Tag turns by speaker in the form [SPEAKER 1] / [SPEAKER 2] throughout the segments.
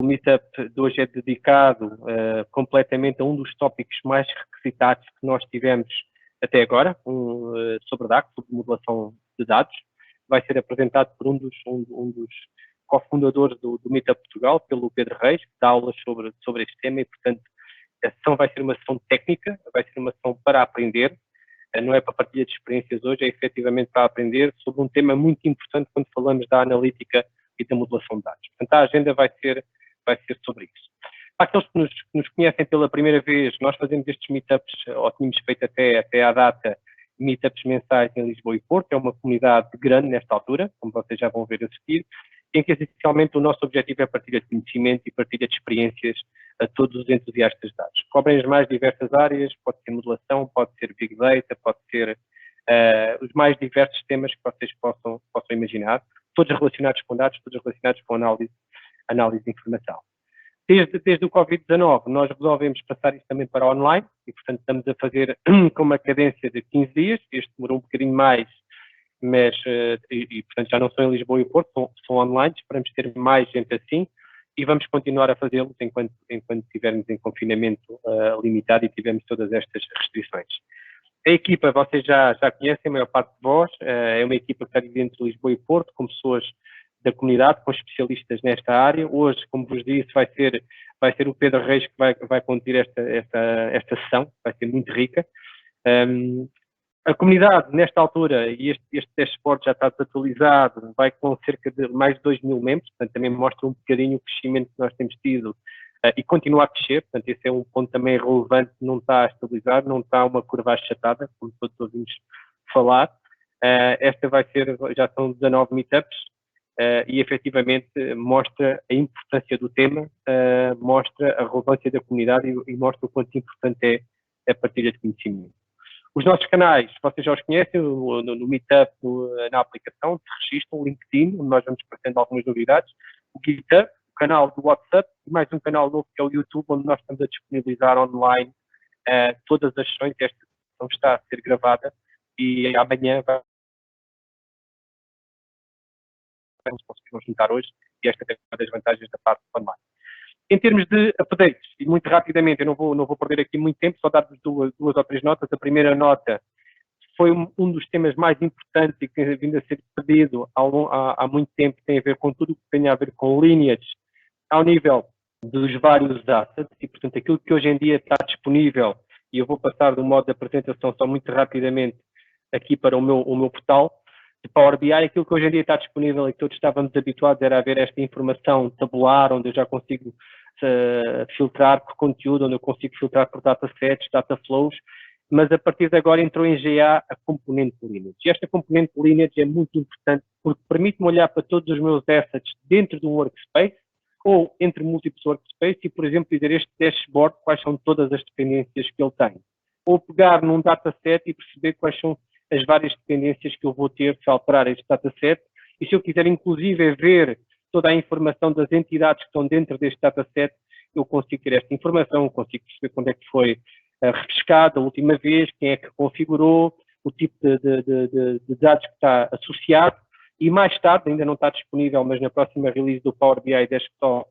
[SPEAKER 1] Meetup de hoje é dedicado completamente a um dos tópicos mais requisitados que nós tivemos até agora, sobre DAX, sobre modelação de dados. Vai ser apresentado por um dos cofundadores do Meetup Portugal, pelo Pedro Reis, que dá aulas sobre este tema e, portanto, a sessão vai ser uma sessão técnica, vai ser uma sessão para aprender, não é para partilha de experiências hoje, é efetivamente para aprender sobre um tema muito importante quando falamos da analítica e da modelação de dados. Portanto, a agenda vai ser sobre isso. Para aqueles que nos conhecem pela primeira vez, nós fazemos estes meetups, ou tínhamos feito até à data, meetups mensais em Lisboa e Porto, é uma comunidade grande nesta altura, como vocês já vão ver a seguir, em que essencialmente o nosso objetivo é a partilha de conhecimento e partilha de experiências a todos os entusiastas de dados. Cobrem as mais diversas áreas, pode ser modelação, pode ser Big Data, pode ser os mais diversos temas que vocês possam imaginar, todos relacionados com dados, todos relacionados com análise de informação. Desde o Covid-19, nós resolvemos passar isso também para online e, portanto, estamos a fazer com uma cadência de 15 dias. Este demorou um bocadinho mais, mas, portanto, já não são em Lisboa e Porto, são online. Esperamos ter mais gente assim e vamos continuar a fazê-los enquanto estivermos em confinamento limitado e tivermos todas estas restrições. A equipa, vocês já conhecem, a maior parte de vós, é uma equipa que está dividida entre Lisboa e Porto, com pessoas da comunidade, com especialistas nesta área. Hoje, como vos disse, vai ser o Pedro Reis que vai conduzir esta sessão, vai ser muito rica. A comunidade, nesta altura, e este dashboard já está desatualizado, vai com cerca de mais de 2 mil membros, portanto também mostra um bocadinho o crescimento que nós temos tido e continua a crescer, portanto esse é um ponto também relevante, não está estabilizado, não está uma curva achatada, como todos ouvimos falar. Esta já são 19 meetups, e efetivamente mostra a importância do tema, mostra a relevância da comunidade e mostra o quanto importante é a partilha de conhecimento. Os nossos canais, vocês já os conhecem, no Meetup, na aplicação de registro, o LinkedIn, onde nós vamos partilhando algumas novidades, o GitHub, o canal do WhatsApp e mais um canal novo que é o YouTube, onde nós estamos a disponibilizar online todas as sessões. Esta sessão está a ser gravada e amanhã vamos conseguir juntar hoje, e esta é uma das vantagens da parte online. Em termos de updates, e muito rapidamente, eu não vou perder aqui muito tempo, só dar-vos duas ou três notas. A primeira nota foi um dos temas mais importantes e que tem vindo a ser pedido há muito tempo, tem a ver com tudo o que tem a ver com lineage ao nível dos vários assets, e portanto aquilo que hoje em dia está disponível, e eu vou passar do modo de apresentação só muito rapidamente aqui para o meu portal de Power BI, aquilo que hoje em dia está disponível e que todos estávamos habituados era a ver esta informação tabular, onde eu já consigo filtrar por conteúdo, onde eu consigo filtrar por datasets, data flows, mas a partir de agora entrou em GA a componente lineage. E esta componente lineage é muito importante porque permite-me olhar para todos os meus assets dentro de um workspace ou entre múltiplos workspaces e, por exemplo, dizer este dashboard quais são todas as dependências que ele tem. Ou pegar num dataset e perceber quais são as várias dependências que eu vou ter se alterar este dataset, e se eu quiser inclusive ver toda a informação das entidades que estão dentro deste dataset, eu consigo ter esta informação, consigo perceber quando é que foi refrescado a última vez, quem é que configurou, o tipo de dados que está associado, e mais tarde, ainda não está disponível, mas na próxima release do Power BI Desktop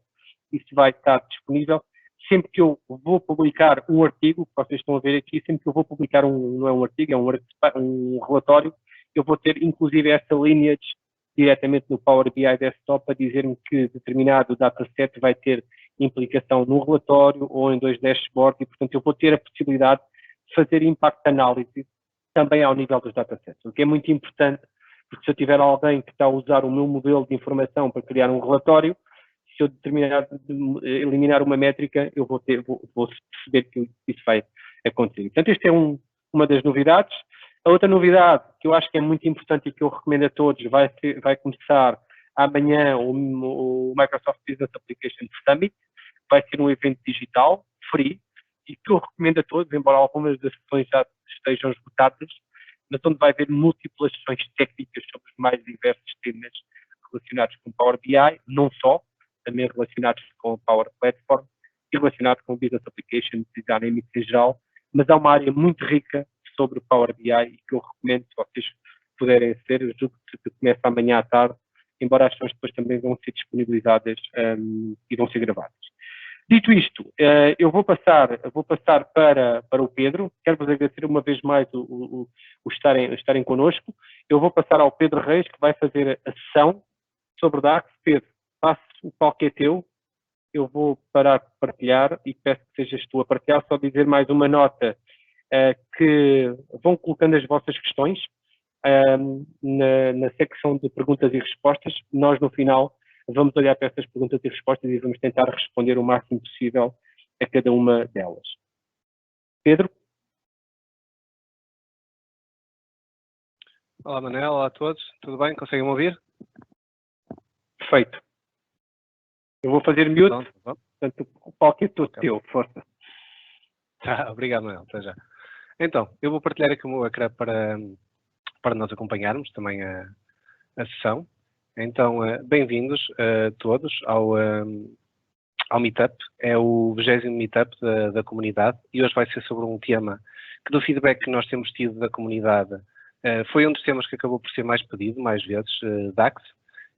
[SPEAKER 1] isso vai estar disponível. Sempre que eu vou publicar um artigo, que vocês estão a ver aqui, sempre que eu vou publicar não é um artigo, é um relatório, eu vou ter inclusive essa lineage diretamente no Power BI Desktop a dizer-me que determinado dataset vai ter implicação num relatório ou em 2 dashboards e, portanto, eu vou ter a possibilidade de fazer impact analysis também ao nível dos datasets, o que é muito importante, porque se eu tiver alguém que está a usar o meu modelo de informação para criar um relatório, se eu determinar eliminar uma métrica, eu vou perceber que isso vai acontecer. Portanto, esta é uma das novidades. A outra novidade que eu acho que é muito importante e que eu recomendo a todos vai começar amanhã o Microsoft Business Application Summit. Vai ser um evento digital, free, e que eu recomendo a todos, embora algumas das sessões já estejam esgotadas, mas onde vai haver múltiplas sessões técnicas sobre os mais diversos temas relacionados com Power BI, não só, também relacionados com o Power Platform e relacionados com o Business Application e Dynamics em geral, mas há uma área muito rica sobre o Power BI e que eu recomendo, se vocês puderem ser, eu julgo que começa amanhã à tarde, embora as sessões depois também vão ser disponibilizadas e vão ser gravadas. Dito isto, eu vou passar para o Pedro. Quero-vos agradecer uma vez mais o estarem connosco. Eu vou passar ao Pedro Reis, que vai fazer a sessão sobre DAX. Pedro, passo o palco é teu. Eu vou parar de partilhar e peço que sejas tu a partilhar. Só dizer mais uma nota, que vão colocando as vossas questões na secção de perguntas e respostas. Nós, no final, vamos olhar para essas perguntas e respostas e vamos tentar responder o máximo possível a cada uma delas. Pedro?
[SPEAKER 2] Olá, Manel. Olá a todos. Tudo bem? Conseguem me ouvir?
[SPEAKER 1] Perfeito. Eu vou fazer mute, portanto, o palco é todo teu. Força.
[SPEAKER 2] Tá, obrigado, Manel. Até já. Então, eu vou partilhar aqui o meu ecrã para nós acompanharmos também a sessão. Então, bem-vindos todos ao Meetup. É o 20º Meetup da comunidade e hoje vai ser sobre um tema que, do feedback que nós temos tido da comunidade, foi um dos temas que acabou por ser mais pedido, mais vezes, DAX,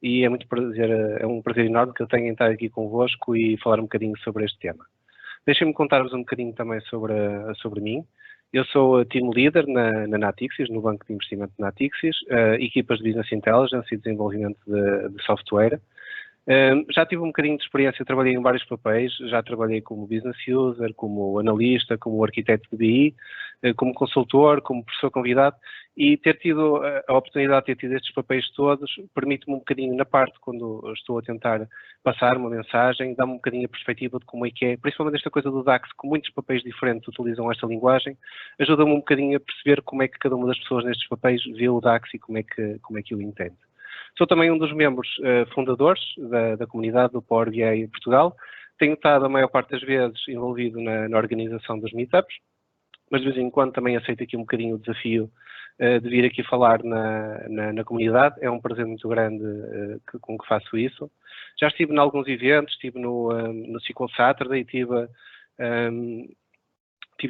[SPEAKER 2] e é um prazer enorme que eu tenha estar aqui convosco e falar um bocadinho sobre este tema. Deixem-me contar-vos um bocadinho também sobre mim. Eu sou Team Leader na Natixis, no Banco de Investimento de Natixis, equipas de Business Intelligence e desenvolvimento de software. Já tive um bocadinho de experiência, trabalhei em vários papéis, já trabalhei como business user, como analista, como arquiteto de BI, como consultor, como professor convidado, e ter tido a oportunidade de ter tido estes papéis todos permite-me um bocadinho, na parte quando estou a tentar passar uma mensagem, dá-me um bocadinho a perspectiva de como é que é, principalmente esta coisa do DAX, que muitos papéis diferentes utilizam esta linguagem, ajuda-me um bocadinho a perceber como é que cada uma das pessoas nestes papéis vê o DAX e como é que o entende. Sou também um dos membros fundadores da comunidade do Power BI Portugal. Tenho estado a maior parte das vezes envolvido na organização dos meetups, mas de vez em quando também aceito aqui um bocadinho o desafio de vir aqui falar na comunidade. É um prazer muito grande com que faço isso. Já estive em alguns eventos, estive no SQL Saturday, estive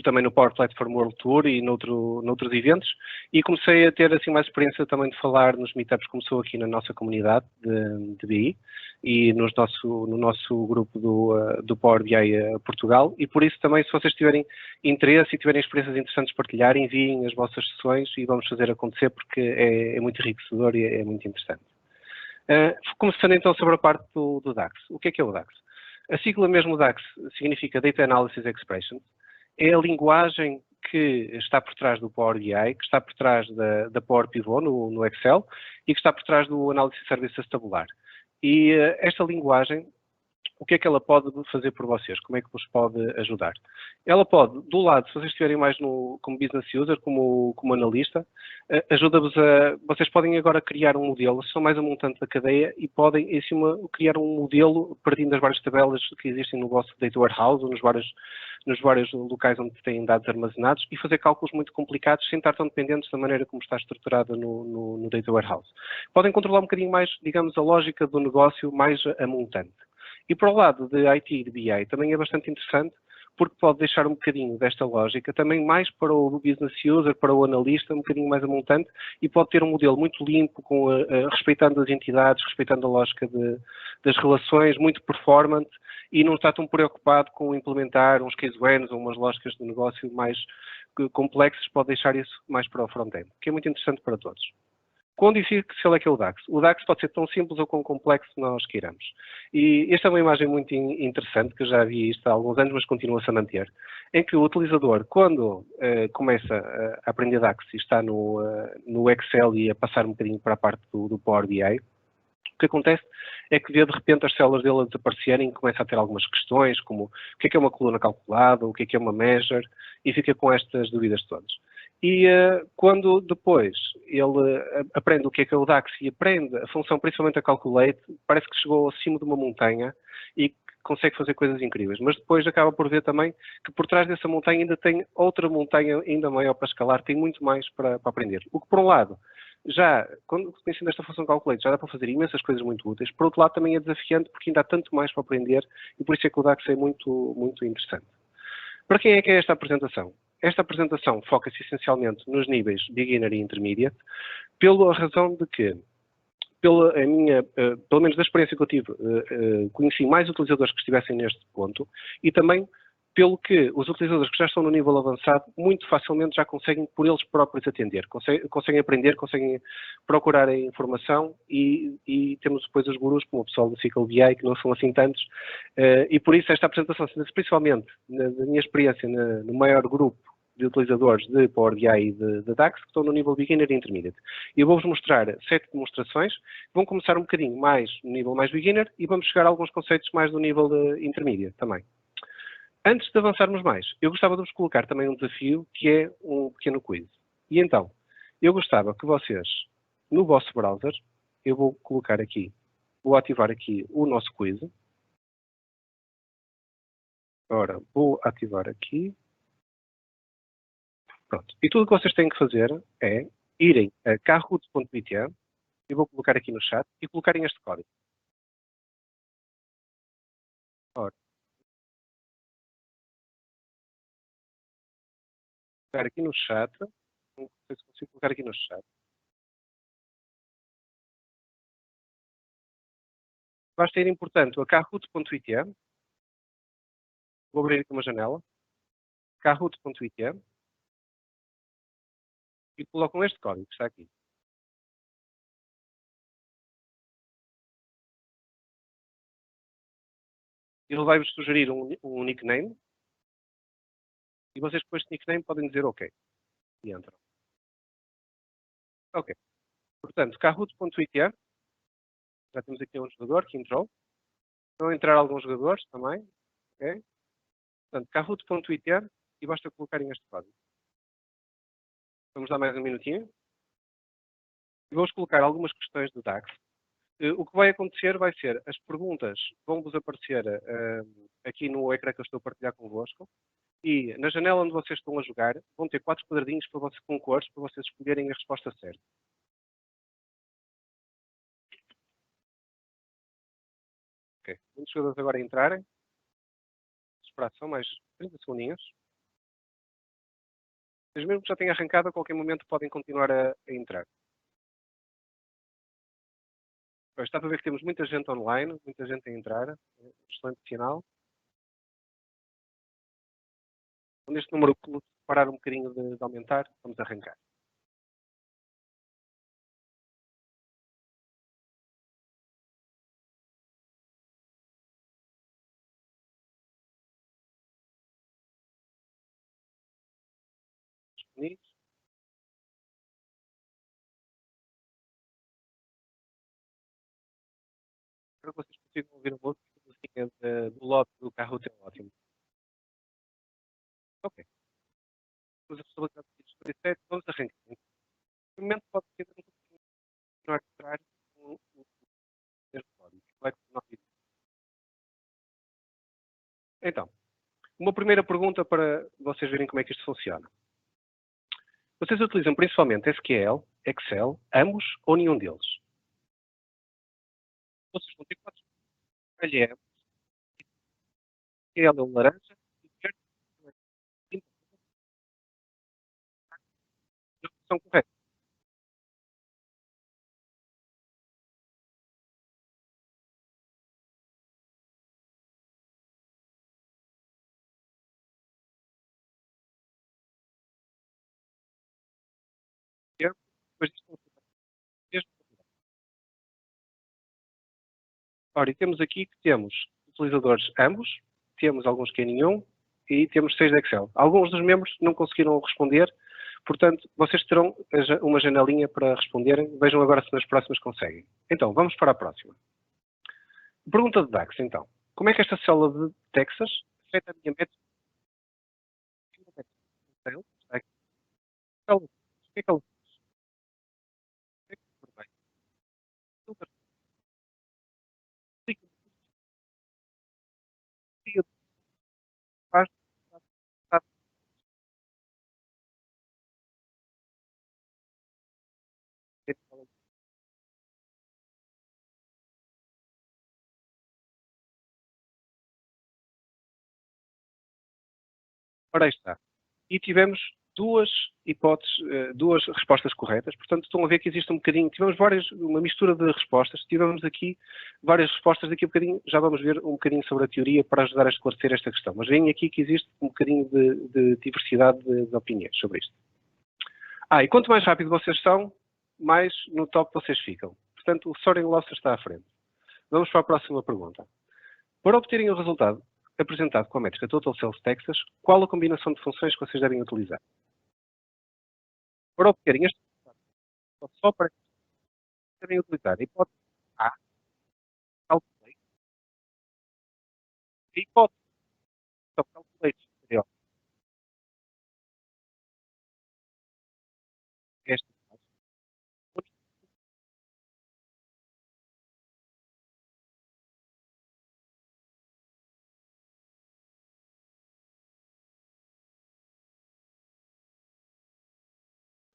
[SPEAKER 2] também no Power Platform World Tour e noutros eventos, e comecei a ter assim mais experiência também de falar nos meetups, como sou aqui na nossa comunidade de BI e no nosso grupo do Power BI Portugal, e por isso também, se vocês tiverem interesse e tiverem experiências interessantes de partilhar, enviem as vossas sessões e vamos fazer acontecer, porque é muito enriquecedor e é muito interessante. Começando então sobre a parte do DAX. O que é o DAX? A sigla mesmo DAX significa Data Analysis Expressions. É a linguagem que está por trás do Power BI, que está por trás da Power Pivot no Excel e que está por trás do Analysis Services tabular. E esta linguagem, o que é que ela pode fazer por vocês? Como é que vos pode ajudar? Ela pode, do lado, se vocês estiverem mais como business user, como analista, ajuda-vos vocês podem agora criar um modelo, são mais a montante da cadeia e podem, em cima, criar um modelo partindo das várias tabelas que existem no vosso Data Warehouse ou nos vários locais onde têm dados armazenados e fazer cálculos muito complicados sem estar tão dependentes da maneira como está estruturada no Data Warehouse. Podem controlar um bocadinho mais, digamos, a lógica do negócio, mais a montante. E para o lado de IT e de BI também é bastante interessante, porque pode deixar um bocadinho desta lógica também mais para o business user, para o analista, um bocadinho mais a montante, e pode ter um modelo muito limpo, respeitando as entidades, respeitando a lógica das relações, muito performante, e não está tão preocupado com implementar uns case wins ou umas lógicas de negócio mais complexas, pode deixar isso mais para o front-end, que é muito interessante para todos. Quando difícil é que é o DAX? O DAX pode ser tão simples ou quão complexo nós queiramos. E esta é uma imagem muito interessante, que eu já vi isto há alguns anos, mas continua-se a manter, em que o utilizador, quando começa a aprender DAX e está no Excel e a passar um bocadinho para a parte do Power BI, o que acontece é que vê de repente as células dele a desaparecerem e começa a ter algumas questões, como o que é uma coluna calculada, o que é uma measure, e fica com estas dúvidas todas. E quando depois ele aprende o que é o DAX e aprende a função, principalmente a Calculate, parece que chegou acima de uma montanha e consegue fazer coisas incríveis. Mas depois acaba por ver também que por trás dessa montanha ainda tem outra montanha ainda maior para escalar, tem muito mais para aprender. O que, por um lado, já, quando conhecendo esta função Calculate, já dá para fazer imensas coisas muito úteis. Por outro lado, também é desafiante porque ainda há tanto mais para aprender e por isso é que o DAX é muito, muito interessante. Para quem é que é esta apresentação? Esta apresentação foca-se essencialmente nos níveis Beginner e Intermediate, pela razão de que, pelo menos da experiência que eu tive, conheci mais utilizadores que estivessem neste ponto e também pelo que os utilizadores que já estão no nível avançado muito facilmente já conseguem por eles próprios atender, conseguem aprender, conseguem procurar a informação e temos depois os gurus, como o pessoal do Cycle BI, que não são assim tantos, e por isso esta apresentação, principalmente na minha experiência no maior grupo de utilizadores de Power BI e de DAX que estão no nível beginner e intermediate. E eu vou-vos mostrar 7 demonstrações que vão começar um bocadinho mais no nível mais beginner e vamos chegar a alguns conceitos mais do nível de intermediate também. Antes de avançarmos mais, eu gostava de vos colocar também um desafio que é um pequeno quiz. E então, eu gostava que vocês, no vosso browser, eu vou colocar aqui, vou ativar aqui o nosso quiz. Ora, vou ativar aqui. Pronto. E tudo o que vocês têm que fazer é irem a kahoot.pt, eu vou colocar aqui no chat, e colocarem este código. Ora, colocar aqui no chat, não sei se consigo colocar aqui no chat. Basta irem, portanto, a kahoot.it, vou abrir aqui uma janela, kahoot.it, e colocam este código que está aqui. Ele vai-vos sugerir um nickname, e vocês com este nickname podem dizer OK. E entram. OK. Portanto, kahoot.it, já temos aqui um jogador que entrou. Vão entrar alguns jogadores também. OK. Portanto, kahoot.it e basta colocarem este código. Vamos dar mais um minutinho. E vou-vos colocar algumas questões do DAX. O que vai acontecer vai ser, as perguntas vão-vos aparecer aqui no ecrã que eu estou a partilhar convosco. E na janela onde vocês estão a jogar, vão ter 4 quadradinhos para vocês, com cores para vocês escolherem a resposta certa. Ok. Muitos jogadores agora entrarem. Esperar só mais 30 segundinhos. Vocês mesmo que já tenham arrancado, a qualquer momento podem continuar a entrar. Está para ver que temos muita gente online, muita gente a entrar. Excelente sinal. Quando este número parar um bocadinho de aumentar, vamos arrancar. Disponíveis. Para que vocês consigam ouvir a música do lobby do carro é ótimo. Ok. Vamos a possibilidade de disparar, vamos arrancar. No momento pode ser que continuar a entrar com o mesmo código. Vai continuar a ir. Então, uma primeira pergunta para vocês verem como é que isto funciona. Vocês utilizam principalmente SQL, Excel, ambos ou nenhum deles? Vocês vão ter 4 LM, SQL é o laranja e o verde é a opção correta. Depois disto, mesmo. Ora, e temos aqui que temos utilizadores ambos, temos alguns que é nenhum e temos 6 de Excel. Alguns dos membros não conseguiram responder, portanto, vocês terão uma janelinha para responderem. Vejam agora se nas próximas conseguem. Então, vamos para a próxima. Pergunta de DAX, então. Como é que esta célula de Texas afeta a minha métrica? O que é que ela faz? Ora, aí está. E tivemos duas hipóteses, duas respostas corretas. Portanto, estão a ver que existe um bocadinho, tivemos uma mistura de respostas, tivemos aqui várias respostas, daqui a bocadinho já vamos ver um bocadinho sobre a teoria para ajudar a esclarecer esta questão. Mas veem aqui que existe um bocadinho de diversidade de opiniões sobre isto. E quanto mais rápido vocês são, mais no top vocês ficam. Portanto, o Soaring Lobster está à frente. Vamos para a próxima pergunta. Para obterem o resultado apresentado com a métrica Total Sales Texas, qual a combinação de funções que vocês devem utilizar? Para obterem este resultado, só para devem utilizar a hipótese A, Calculate, a hipótese Calculate superior. Esta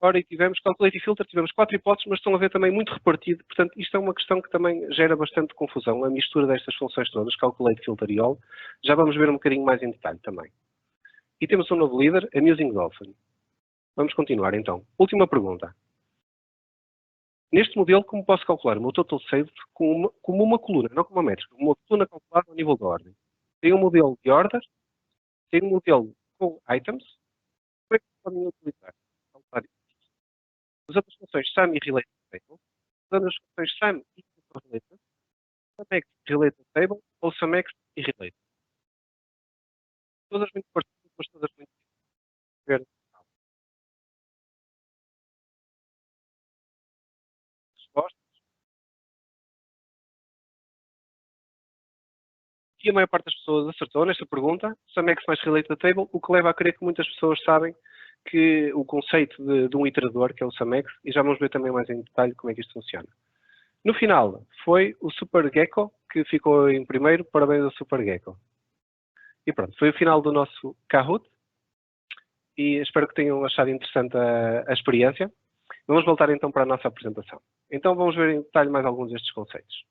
[SPEAKER 2] Ora, e tivemos Calculate e Filter, tivemos 4 hipóteses, mas estão a ver também muito repartido. Portanto, isto é uma questão que também gera bastante confusão, a mistura destas funções todas, Calculate, Filter e All. Já vamos ver um bocadinho mais em detalhe também. E temos um novo líder, Amusing Dolphin. Vamos continuar então. Última pergunta. Neste modelo, como posso calcular o meu Total Sales como uma coluna, não como uma métrica, uma coluna calculada ao nível da ordem? Tem um modelo de orders, tem um modelo com items. Como é que podem utilizar? Usando as funções SUM e Related Table, usando as funções SUM e Related, SUMX Related Table ou SUMX e Related. Todas muito parecidas, mas todas muito diferentes. Respostas. E a maior parte das pessoas acertou nesta pergunta, SUMX mais Related Table, o que leva a crer que muitas pessoas sabem que o conceito de um iterador, que é o SUMX, e já vamos ver também mais em detalhe como é que isto funciona. No final, foi o Super Gecko que ficou em primeiro. Parabéns ao Super Gecko. E pronto, foi o final do nosso Kahoot. E espero que tenham achado interessante a experiência. Vamos voltar então para a nossa apresentação. Então vamos ver em detalhe mais alguns destes conceitos.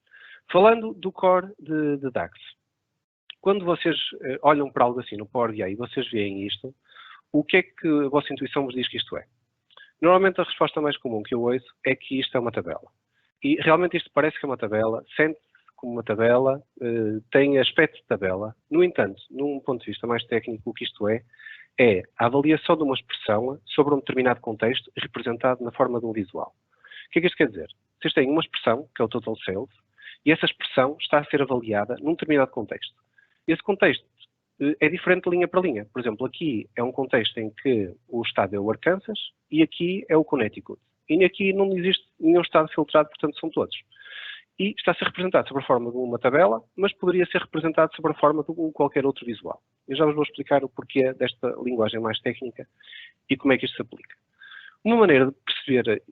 [SPEAKER 2] Falando do core de DAX. Quando vocês olham para algo assim no Power BI e vocês veem isto, o que é que a vossa intuição vos diz que isto é? Normalmente a resposta mais comum que eu ouço é que isto é uma tabela. E realmente isto parece que é uma tabela, sente-se como uma tabela, tem aspecto de tabela. No entanto, num ponto de vista mais técnico, o que isto é a avaliação de uma expressão sobre um determinado contexto representado na forma de um visual. O que é que isto quer dizer? Vocês têm uma expressão, que é o Total Sales, e essa expressão está a ser avaliada num determinado contexto. Esse contexto é diferente de linha para linha. Por exemplo, aqui é um contexto em que o estado é o Arkansas e aqui é o Connecticut. E aqui não existe nenhum estado filtrado, portanto são todos. E está a ser representado sobre a forma de uma tabela, mas poderia ser representado sobre a forma de qualquer outro visual. Eu já vos vou explicar o porquê desta linguagem mais técnica e como é que isto se aplica. Uma maneira de perceber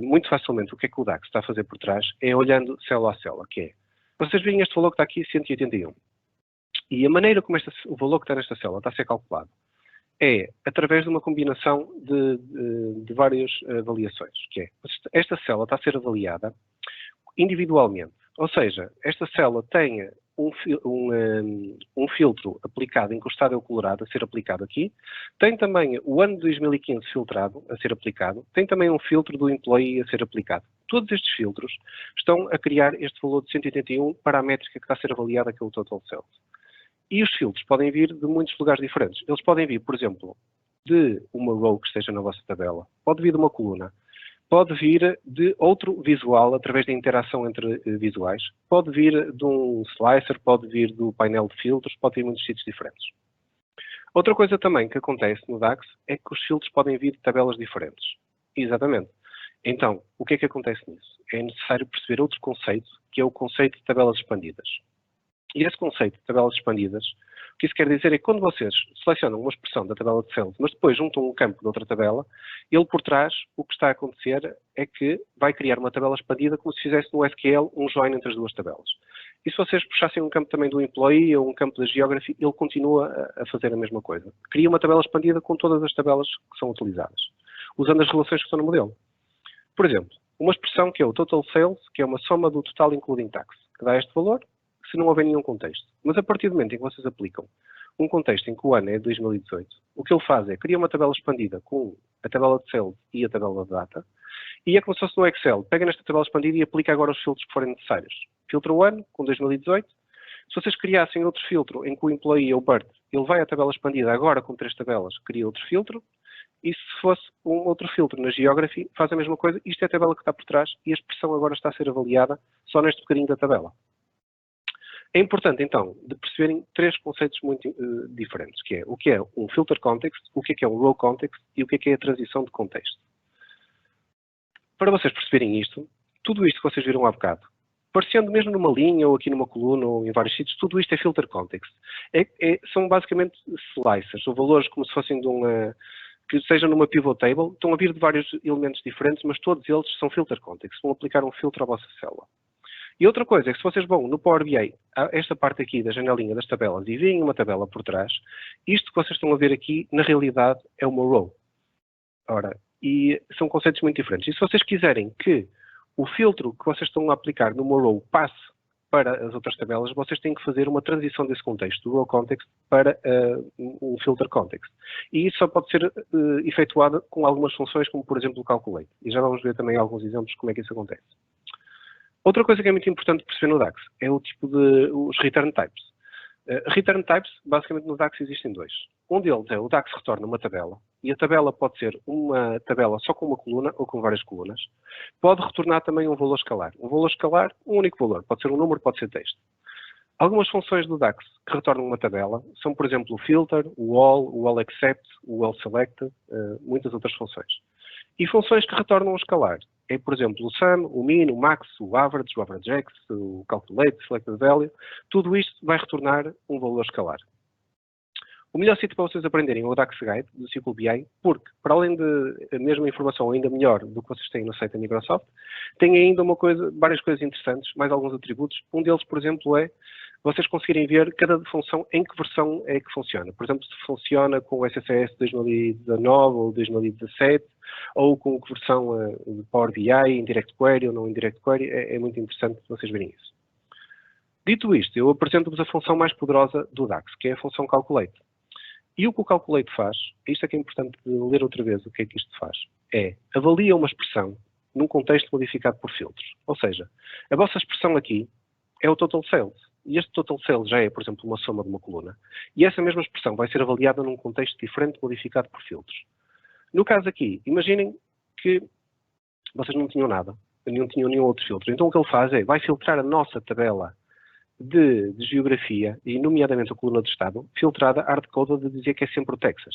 [SPEAKER 2] muito facilmente o que é que o DAX está a fazer por trás é olhando célula a célula, que é, vocês veem este valor que está aqui, 181. E a maneira como o valor que está nesta célula está a ser calculado é através de uma combinação de várias avaliações, que é, esta célula está a ser avaliada individualmente. Ou seja, esta célula tem um filtro aplicado, encostado ao colorado, a ser aplicado aqui. Tem também o ano de 2015 filtrado, a ser aplicado. Tem também um filtro do employee a ser aplicado. Todos estes filtros estão a criar este valor de 181 para a métrica que está a ser avaliada, que é o Total Sales. E os filtros podem vir de muitos lugares diferentes. Eles podem vir, por exemplo, de uma row que esteja na vossa tabela. Pode vir de uma coluna. Pode vir de outro visual, através da interação entre visuais. Pode vir de um slicer, pode vir do painel de filtros, pode vir de muitos sítios diferentes. Outra coisa também que acontece no DAX é que os filtros podem vir de tabelas diferentes. Exatamente. Então, o que é que acontece nisso? É necessário perceber outro conceito, que é o conceito de tabelas expandidas. E esse conceito de tabelas expandidas, o que isso quer dizer é que quando vocês selecionam uma expressão da tabela de sales, mas depois juntam um campo de outra tabela, ele por trás, o que está a acontecer é que vai criar uma tabela expandida como se fizesse no SQL um join entre as duas tabelas. E se vocês puxassem um campo também do employee ou um campo da geography, ele continua a fazer a mesma coisa. Cria uma tabela expandida com todas as tabelas que são utilizadas, usando as relações que estão no modelo. Por exemplo, uma expressão que é o Total Sales, que é uma soma do total including tax, que dá este valor, se não houver nenhum contexto. Mas a partir do momento em que vocês aplicam um contexto em que o ano é 2018, o que ele faz é criar uma tabela expandida com a tabela de sales e a tabela de data, e é como se fosse no Excel. Pega nesta tabela expandida e aplica agora os filtros que forem necessários. Filtra o ano com 2018. Se vocês criassem outro filtro em que o employee é o Bert, ele vai à tabela expandida agora com 3 tabelas, cria outro filtro. E se fosse um outro filtro na Geography, faz a mesma coisa. Isto é a tabela que está por trás e a expressão agora está a ser avaliada só neste bocadinho da tabela. É importante, então, de perceberem 3 conceitos muito diferentes, que é um filter context, o que é um row context e o que é a transição de contexto. Para vocês perceberem isto, tudo isto que vocês viram há bocado, parecendo mesmo numa linha ou aqui numa coluna ou em vários sítios, tudo isto é filter context. São basicamente slicers, ou valores como se fossem de uma... que sejam numa pivot table, estão a vir de vários elementos diferentes, mas todos eles são filter context, vão aplicar um filtro à vossa célula. E outra coisa é que se vocês vão no Power BI, esta parte aqui da janelinha das tabelas, e veem uma tabela por trás, isto que vocês estão a ver aqui, na realidade, é uma row. Ora, e são conceitos muito diferentes. E se vocês quiserem que o filtro que vocês estão a aplicar numa row passe para as outras tabelas, vocês têm que fazer uma transição desse contexto, do row context, para um filter context. E isso só pode ser efetuado com algumas funções, como por exemplo o calculate. E já vamos ver também alguns exemplos de como é que isso acontece. Outra coisa que é muito importante perceber no DAX é o tipo de os return types. Return types, basicamente no DAX existem 2. Um deles é o DAX retorna uma tabela, e a tabela pode ser uma tabela só com uma coluna ou com várias colunas. Pode retornar também um valor escalar. Um valor escalar, um único valor. Pode ser um número, pode ser texto. Algumas funções do DAX que retornam uma tabela são, por exemplo, o filter, o all except, o all select, muitas outras funções. E funções que retornam um escalar é, por exemplo, o sum, o min, o max, o average x, o calculate, selected value. Tudo isto vai retornar um valor escalar. O melhor sítio para vocês aprenderem é o DAX Guide do SQL BI, porque, para além de a mesma informação ainda melhor do que vocês têm no site da Microsoft, tem ainda várias coisas interessantes, mais alguns atributos. Um deles, por exemplo, é vocês conseguirem ver cada função em que versão é que funciona. Por exemplo, se funciona com o SSS 2019 ou 2017, ou com que versão de Power BI, em Direct Query ou não em Direct Query, é muito interessante vocês verem isso. Dito isto, eu apresento-vos a função mais poderosa do DAX, que é a função Calculate. E o que o Calculate faz, isto é que é importante ler outra vez o que é que isto faz, avalia uma expressão num contexto modificado por filtros. Ou seja, a vossa expressão aqui é o Total Sales. E este Total Sales já é, por exemplo, uma soma de uma coluna. E essa mesma expressão vai ser avaliada num contexto diferente modificado por filtros. No caso aqui, imaginem que vocês não tinham nada, não tinham nenhum outro filtro. Então o que ele faz vai filtrar a nossa tabela de geografia, e nomeadamente a coluna de estado, filtrada hard-coded de dizer que é sempre o Texas.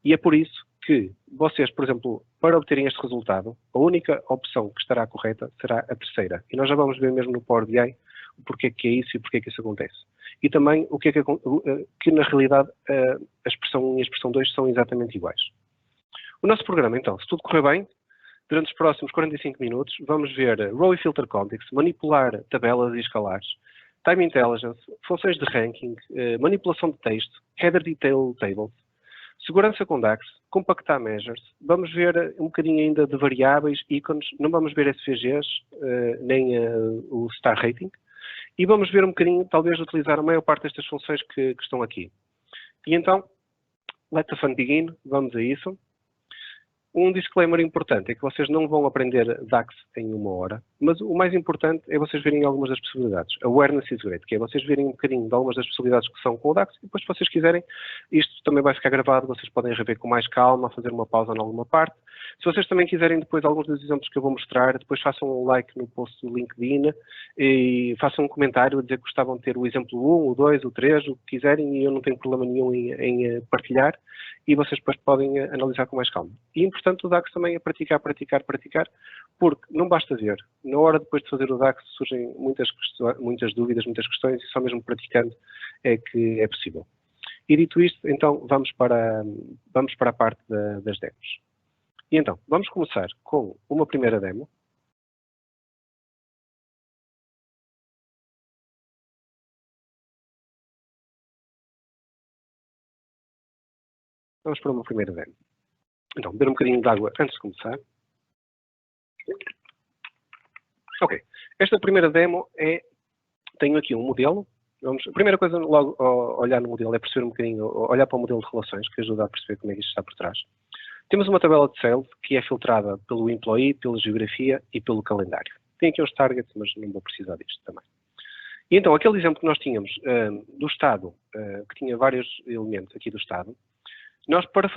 [SPEAKER 2] E é por isso que vocês, por exemplo, para obterem este resultado, a única opção que estará correta será a terceira. E nós já vamos ver mesmo no Power BI o porquê que é isso e porquê que isso acontece. E também o que é que na realidade a expressão 1 e a expressão 2 são exatamente iguais. O nosso programa, então, se tudo correr bem, durante os próximos 45 minutos, vamos ver Row e Filter Context, manipular tabelas e escalares, Time Intelligence, funções de ranking, manipulação de texto, Header Detail Tables, segurança com DAX, compactar measures, vamos ver um bocadinho ainda de variáveis, ícones, não vamos ver SVGs, nem o Star Rating, e vamos ver um bocadinho, talvez, utilizar a maior parte destas funções que estão aqui. E então, let the fun begin, vamos a isso. Um disclaimer importante é que vocês não vão aprender DAX em 1 hora, mas o mais importante é vocês verem algumas das possibilidades. Awareness is great, que é vocês verem um bocadinho de algumas das possibilidades que são com o DAX, e depois, se vocês quiserem, isto também vai ficar gravado, vocês podem rever com mais calma, fazer uma pausa em alguma parte. Se vocês também quiserem depois alguns dos exemplos que eu vou mostrar, depois façam um like no post do LinkedIn e façam um comentário a dizer que gostavam de ter o exemplo 1, o 2, o 3, o que quiserem, e eu não tenho problema nenhum em partilhar, e vocês depois podem analisar com mais calma. E importante o DAX também é praticar, porque não basta ver. Na hora depois de fazer o DAX surgem muitas dúvidas, muitas questões, e só mesmo praticando é que é possível. E dito isto, então vamos para a parte das demos. E então, vamos começar com uma primeira demo. Vamos para uma primeira demo. Então, beber um bocadinho de água antes de começar. Ok. Esta primeira demo é tenho aqui um modelo. A primeira coisa, logo, ao olhar no modelo, é perceber um bocadinho, olhar para o modelo de relações, que ajuda a perceber como é que isto está por trás. Temos uma tabela de sales que é filtrada pelo employee, pela geografia e pelo calendário. Tem aqui uns targets, mas não vou precisar disto também. E então, aquele exemplo que nós tínhamos do Estado, que tinha vários elementos aqui do Estado, nós, para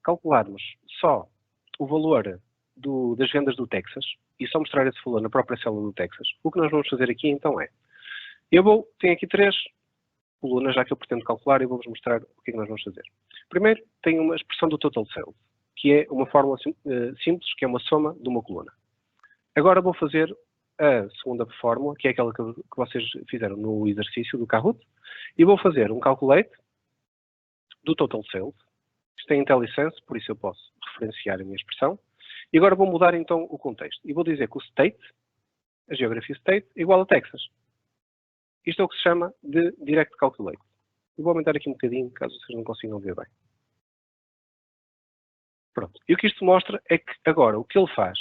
[SPEAKER 2] calcularmos só o valor das vendas do Texas e só mostrar esse valor na própria célula do Texas, o que nós vamos fazer aqui então é, tenho aqui 3 colunas já que eu pretendo calcular e vou-vos mostrar o que é que nós vamos fazer. Primeiro, tenho uma expressão do total sales, que é uma fórmula simples, que é uma soma de uma coluna. Agora vou fazer a segunda fórmula, que é aquela que vocês fizeram no exercício do Kahoot, e vou fazer um calculate do total sales. Isto é IntelliSense, por isso eu posso referenciar a minha expressão. E agora vou mudar então o contexto. E vou dizer que o state, a geography state, é igual a Texas. Isto é o que se chama de direct calculate. Eu vou aumentar aqui um bocadinho, caso vocês não consigam ver bem. Pronto. E o que isto mostra é que agora o que ele faz,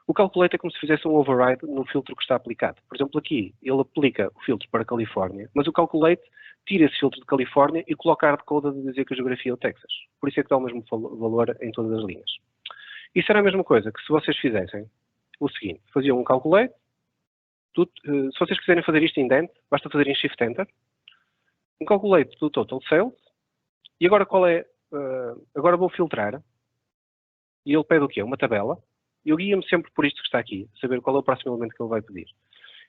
[SPEAKER 2] o calculate é como se fizesse um override no filtro que está aplicado. Por exemplo, aqui ele aplica o filtro para Califórnia, mas o calculate tira esse filtro de Califórnia e coloca a hardcode de dizer que a geografia é o Texas. Por isso é que dá o mesmo valor em todas as linhas. Isso era a mesma coisa que se vocês fizessem o seguinte, faziam um calculate, se vocês quiserem fazer isto em Dent, basta fazer em Shift Enter, um calculate do total sales, e agora agora vou filtrar, e ele pede o quê? Uma tabela, e eu guio-me sempre por isto que está aqui, saber qual é o próximo elemento que ele vai pedir.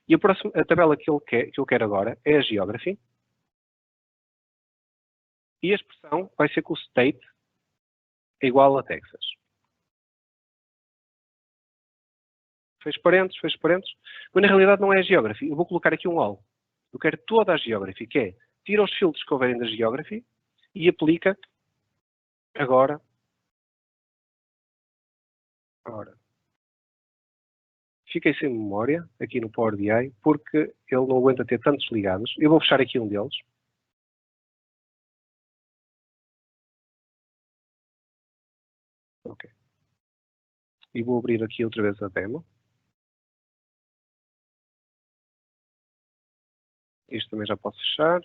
[SPEAKER 2] E a tabela que eu quero agora é a geography, e a expressão vai ser que o state é igual a Texas. Fez parênteses, mas na realidade não é a geography. Eu vou colocar aqui um all. Eu quero toda a geography, que é, tira os filtros que houverem da geography e aplica agora. Ora, fiquei sem memória aqui no Power BI, porque ele não aguenta ter tantos ligados. Eu vou fechar aqui um deles. Ok. E vou abrir aqui outra vez a demo. Isto também já posso fechar.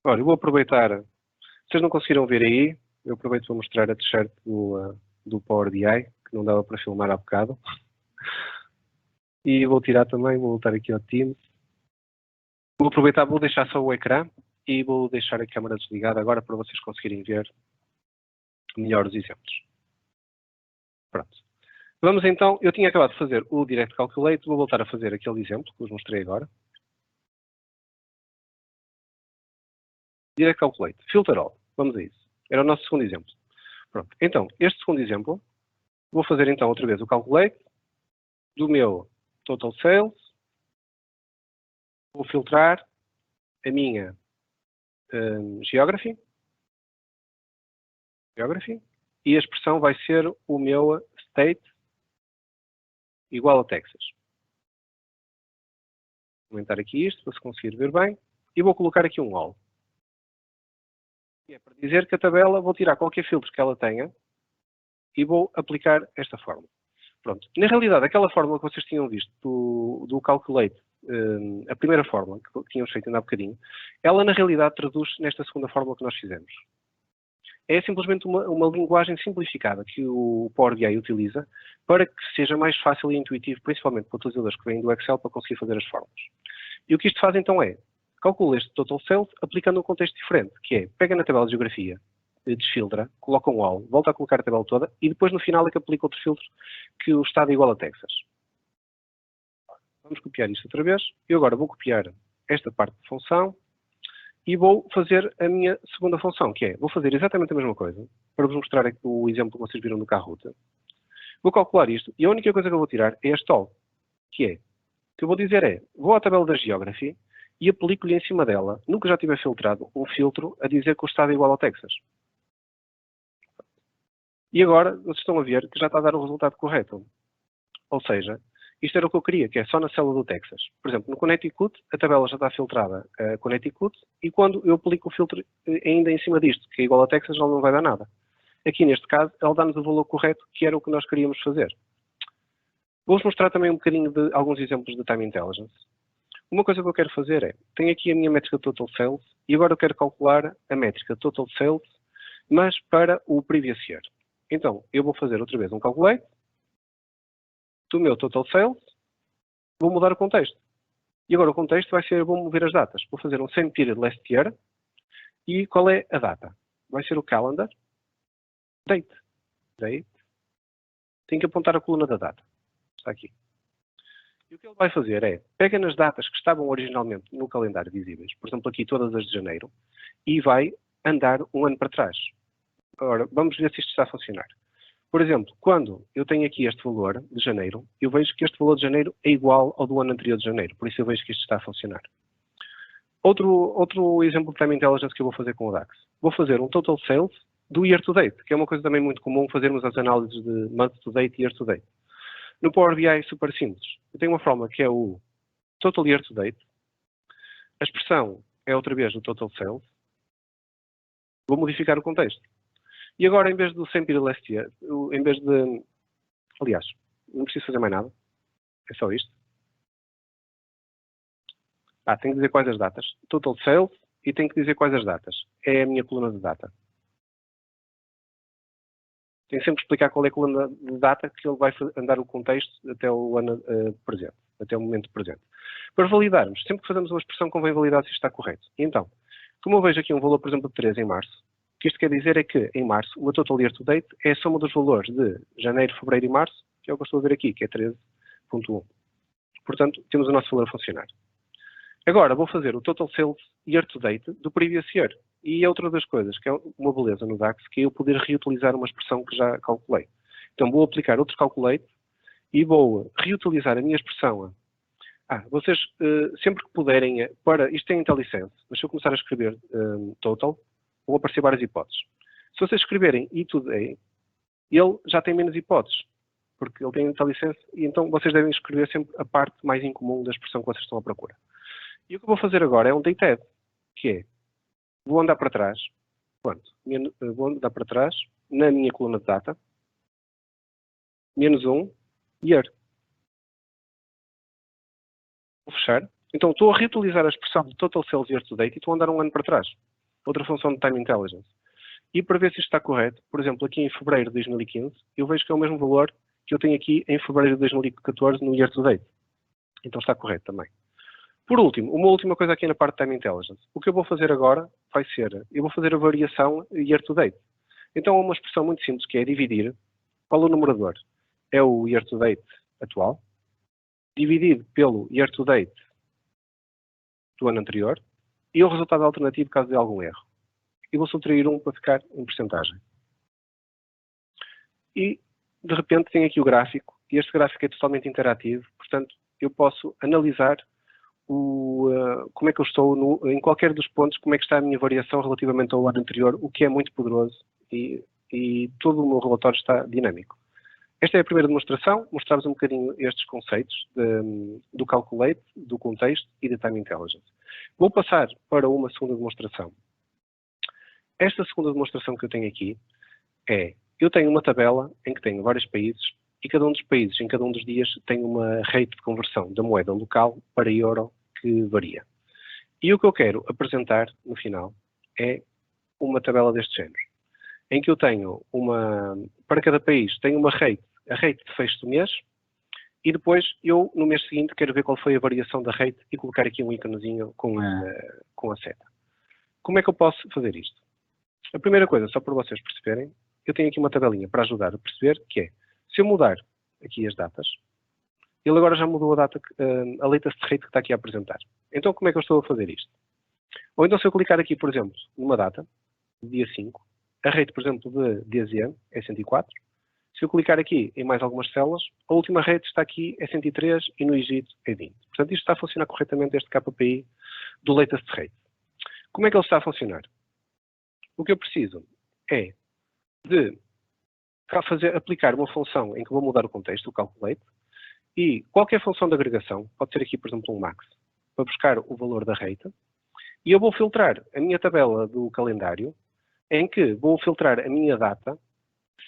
[SPEAKER 2] Ora, eu vou aproveitar. Vocês não conseguiram ver aí, eu aproveito para mostrar a t-shirt do Power BI, que não dava para filmar há bocado. E vou tirar também, vou voltar aqui ao Teams. Vou aproveitar, vou deixar só o ecrã e vou deixar a câmera desligada agora para vocês conseguirem ver melhor os exemplos. Pronto. Vamos então, eu tinha acabado de fazer o Direct Calculate, vou voltar a fazer aquele exemplo que vos mostrei agora. Direct Calculate, Filter All, vamos a isso. Era o nosso segundo exemplo. Pronto, então, este segundo exemplo, vou fazer então outra vez o Calculate do meu Total Sales, vou filtrar a minha Geography, e a expressão vai ser o meu State igual a Texas. Vou aumentar aqui isto, para se conseguir ver bem, e vou colocar aqui um all. E é para dizer que a tabela, vou tirar qualquer filtro que ela tenha e vou aplicar esta fórmula. Pronto. Na realidade, aquela fórmula que vocês tinham visto do Calculate, a primeira fórmula que tínhamos feito ainda há bocadinho, ela na realidade traduz nesta segunda fórmula que nós fizemos. É simplesmente uma linguagem simplificada que o Power BI utiliza para que seja mais fácil e intuitivo, principalmente para utilizadores que vêm do Excel, para conseguir fazer as fórmulas. E o que isto faz então é, calcula este Total Sales aplicando um contexto diferente, que é, pega na tabela de geografia, desfiltra, coloca um all, volta a colocar a tabela toda e depois no final é que aplica outro filtro que o estado é igual a Texas. Vamos copiar isto outra vez. Eu agora vou copiar esta parte de função e vou fazer a minha segunda função, que é, vou fazer exatamente a mesma coisa, para vos mostrar o exemplo que vocês viram no Kahoot. Vou calcular isto e a única coisa que eu vou tirar é este all, que é, o que eu vou dizer é, vou à tabela da Geography e aplico-lhe em cima dela, nunca já tiver filtrado, um filtro a dizer que o estado é igual ao Texas. E agora, vocês estão a ver que já está a dar o resultado correto. Ou seja, isto era o que eu queria, que é só na célula do Texas. Por exemplo, no Connecticut, a tabela já está filtrada a Connecticut, e quando eu aplico o filtro ainda em cima disto, que é igual a Texas, ela não vai dar nada. Aqui, neste caso, ela dá-nos o valor correto, que era o que nós queríamos fazer. Vou-vos mostrar também um bocadinho de alguns exemplos de Time Intelligence. Uma coisa que eu quero fazer é, tenho aqui a minha métrica Total Sales e agora eu quero calcular a métrica Total Sales, mas para o previous year. Então, eu vou fazer outra vez um calculate do meu Total Sales, vou mudar o contexto. E agora o contexto vai ser, vou mover as datas. Vou fazer um same period last year e qual é a data? Vai ser o calendar, date. Tenho que apontar a coluna da data. Está aqui. E o que ele vai fazer é, pega nas datas que estavam originalmente no calendário visíveis, por exemplo aqui todas as de janeiro, e vai andar um ano para trás. Agora, vamos ver se isto está a funcionar. Por exemplo, quando eu tenho aqui este valor de janeiro, eu vejo que este valor de janeiro é igual ao do ano anterior de janeiro, por isso eu vejo que isto está a funcionar. Outro exemplo de Time Intelligence que eu vou fazer com o DAX. Vou fazer um Total Sales do Year to Date, que é uma coisa também muito comum fazermos as análises de Month to Date e Year to Date. No Power BI é super simples. Eu tenho uma fórmula que é o Total Year to Date. A expressão é outra vez o Total Sales. Vou modificar o contexto. E agora, em vez do same period last year, em vez de... Aliás, não preciso fazer mais nada. É só isto. Tenho que dizer quais as datas. Total Sales e tenho que dizer quais as datas. É a minha coluna de data. Tenho sempre que explicar qual é a coluna de data que ele vai andar o contexto até o ano presente, até o momento presente. Para validarmos, sempre que fazemos uma expressão convém validar se isto está correto. E então, como eu vejo aqui um valor, por exemplo, de 3 em março, o que isto quer dizer é que, em março, o Total Year to Date é a soma dos valores de janeiro, fevereiro e março, que é o que eu estou a ver aqui, que é 13.1. Portanto, temos o nosso valor a funcionar. Agora, vou fazer o Total Sales Year to Date do previous year. E é outra das coisas, que é uma beleza no DAX, que é eu poder reutilizar uma expressão que já calculei. Então, vou aplicar outro calculate e vou reutilizar a minha expressão. Vocês, sempre que puderem, isto tem IntelliSense, mas se eu começar a escrever total, vão aparecer várias hipóteses. Se vocês escreverem today, ele já tem menos hipóteses, porque ele tem IntelliSense, e então vocês devem escrever sempre a parte mais incomum da expressão que vocês estão à procura. E o que eu vou fazer agora é um dateAdd, que é, vou andar para trás, vou andar para trás, na minha coluna de data, -1, year. Vou fechar. Então, estou a reutilizar a expressão de Total Sales Year to Date e estou a andar um ano para trás. Outra função de Time Intelligence. E para ver se isto está correto, por exemplo, aqui em fevereiro de 2015, eu vejo que é o mesmo valor que eu tenho aqui em fevereiro de 2014 no Year to Date. Então está correto também. Por último, uma última coisa aqui na parte de Time Intelligence. O que eu vou fazer agora vai ser, eu vou fazer a variação Year to Date. Então, há uma expressão muito simples que é dividir, qual é o numerador? É o Year to Date atual, dividido pelo Year to Date do ano anterior, e o resultado alternativo caso de algum erro. E vou subtrair 1 para ficar em percentagem. E, de repente, tenho aqui o gráfico, e este gráfico é totalmente interativo, portanto, eu posso analisar como é que eu estou em qualquer dos pontos, como é que está a minha variação relativamente ao ano anterior, o que é muito poderoso e todo o meu relatório está dinâmico. Esta é a primeira demonstração, mostrar-vos um bocadinho estes conceitos do Calculate, do contexto e da Time Intelligence. Vou passar para uma segunda demonstração. Esta segunda demonstração que eu tenho aqui é, eu tenho uma tabela em que tenho vários países e cada um dos países, em cada um dos dias, tem uma rate de conversão da moeda local para euro que varia. E o que eu quero apresentar no final é uma tabela deste género, em que eu tenho para cada país, tenho a rate de fecho do mês, e depois eu, no mês seguinte, quero ver qual foi a variação da rate e colocar aqui um íconezinho com a seta. Como é que eu posso fazer isto? A primeira coisa, só para vocês perceberem, eu tenho aqui uma tabelinha para ajudar a perceber, que é, se eu mudar aqui as datas, ele agora já mudou a data, a latest rate que está aqui a apresentar. Então, como é que eu estou a fazer isto? Ou então, se eu clicar aqui, por exemplo, numa data, dia 5, a rate, por exemplo, de DZM é 104. Se eu clicar aqui em mais algumas células, a última rate está aqui, é 103, e no Egito é 20. Portanto, isto está a funcionar corretamente, este KPI do latest rate. Como é que ele está a funcionar? O que eu preciso é de aplicar uma função em que vou mudar o contexto, o calculate, e qualquer função de agregação, pode ser aqui, por exemplo, um max, para buscar o valor da rate, e eu vou filtrar a minha tabela do calendário, em que vou filtrar a minha data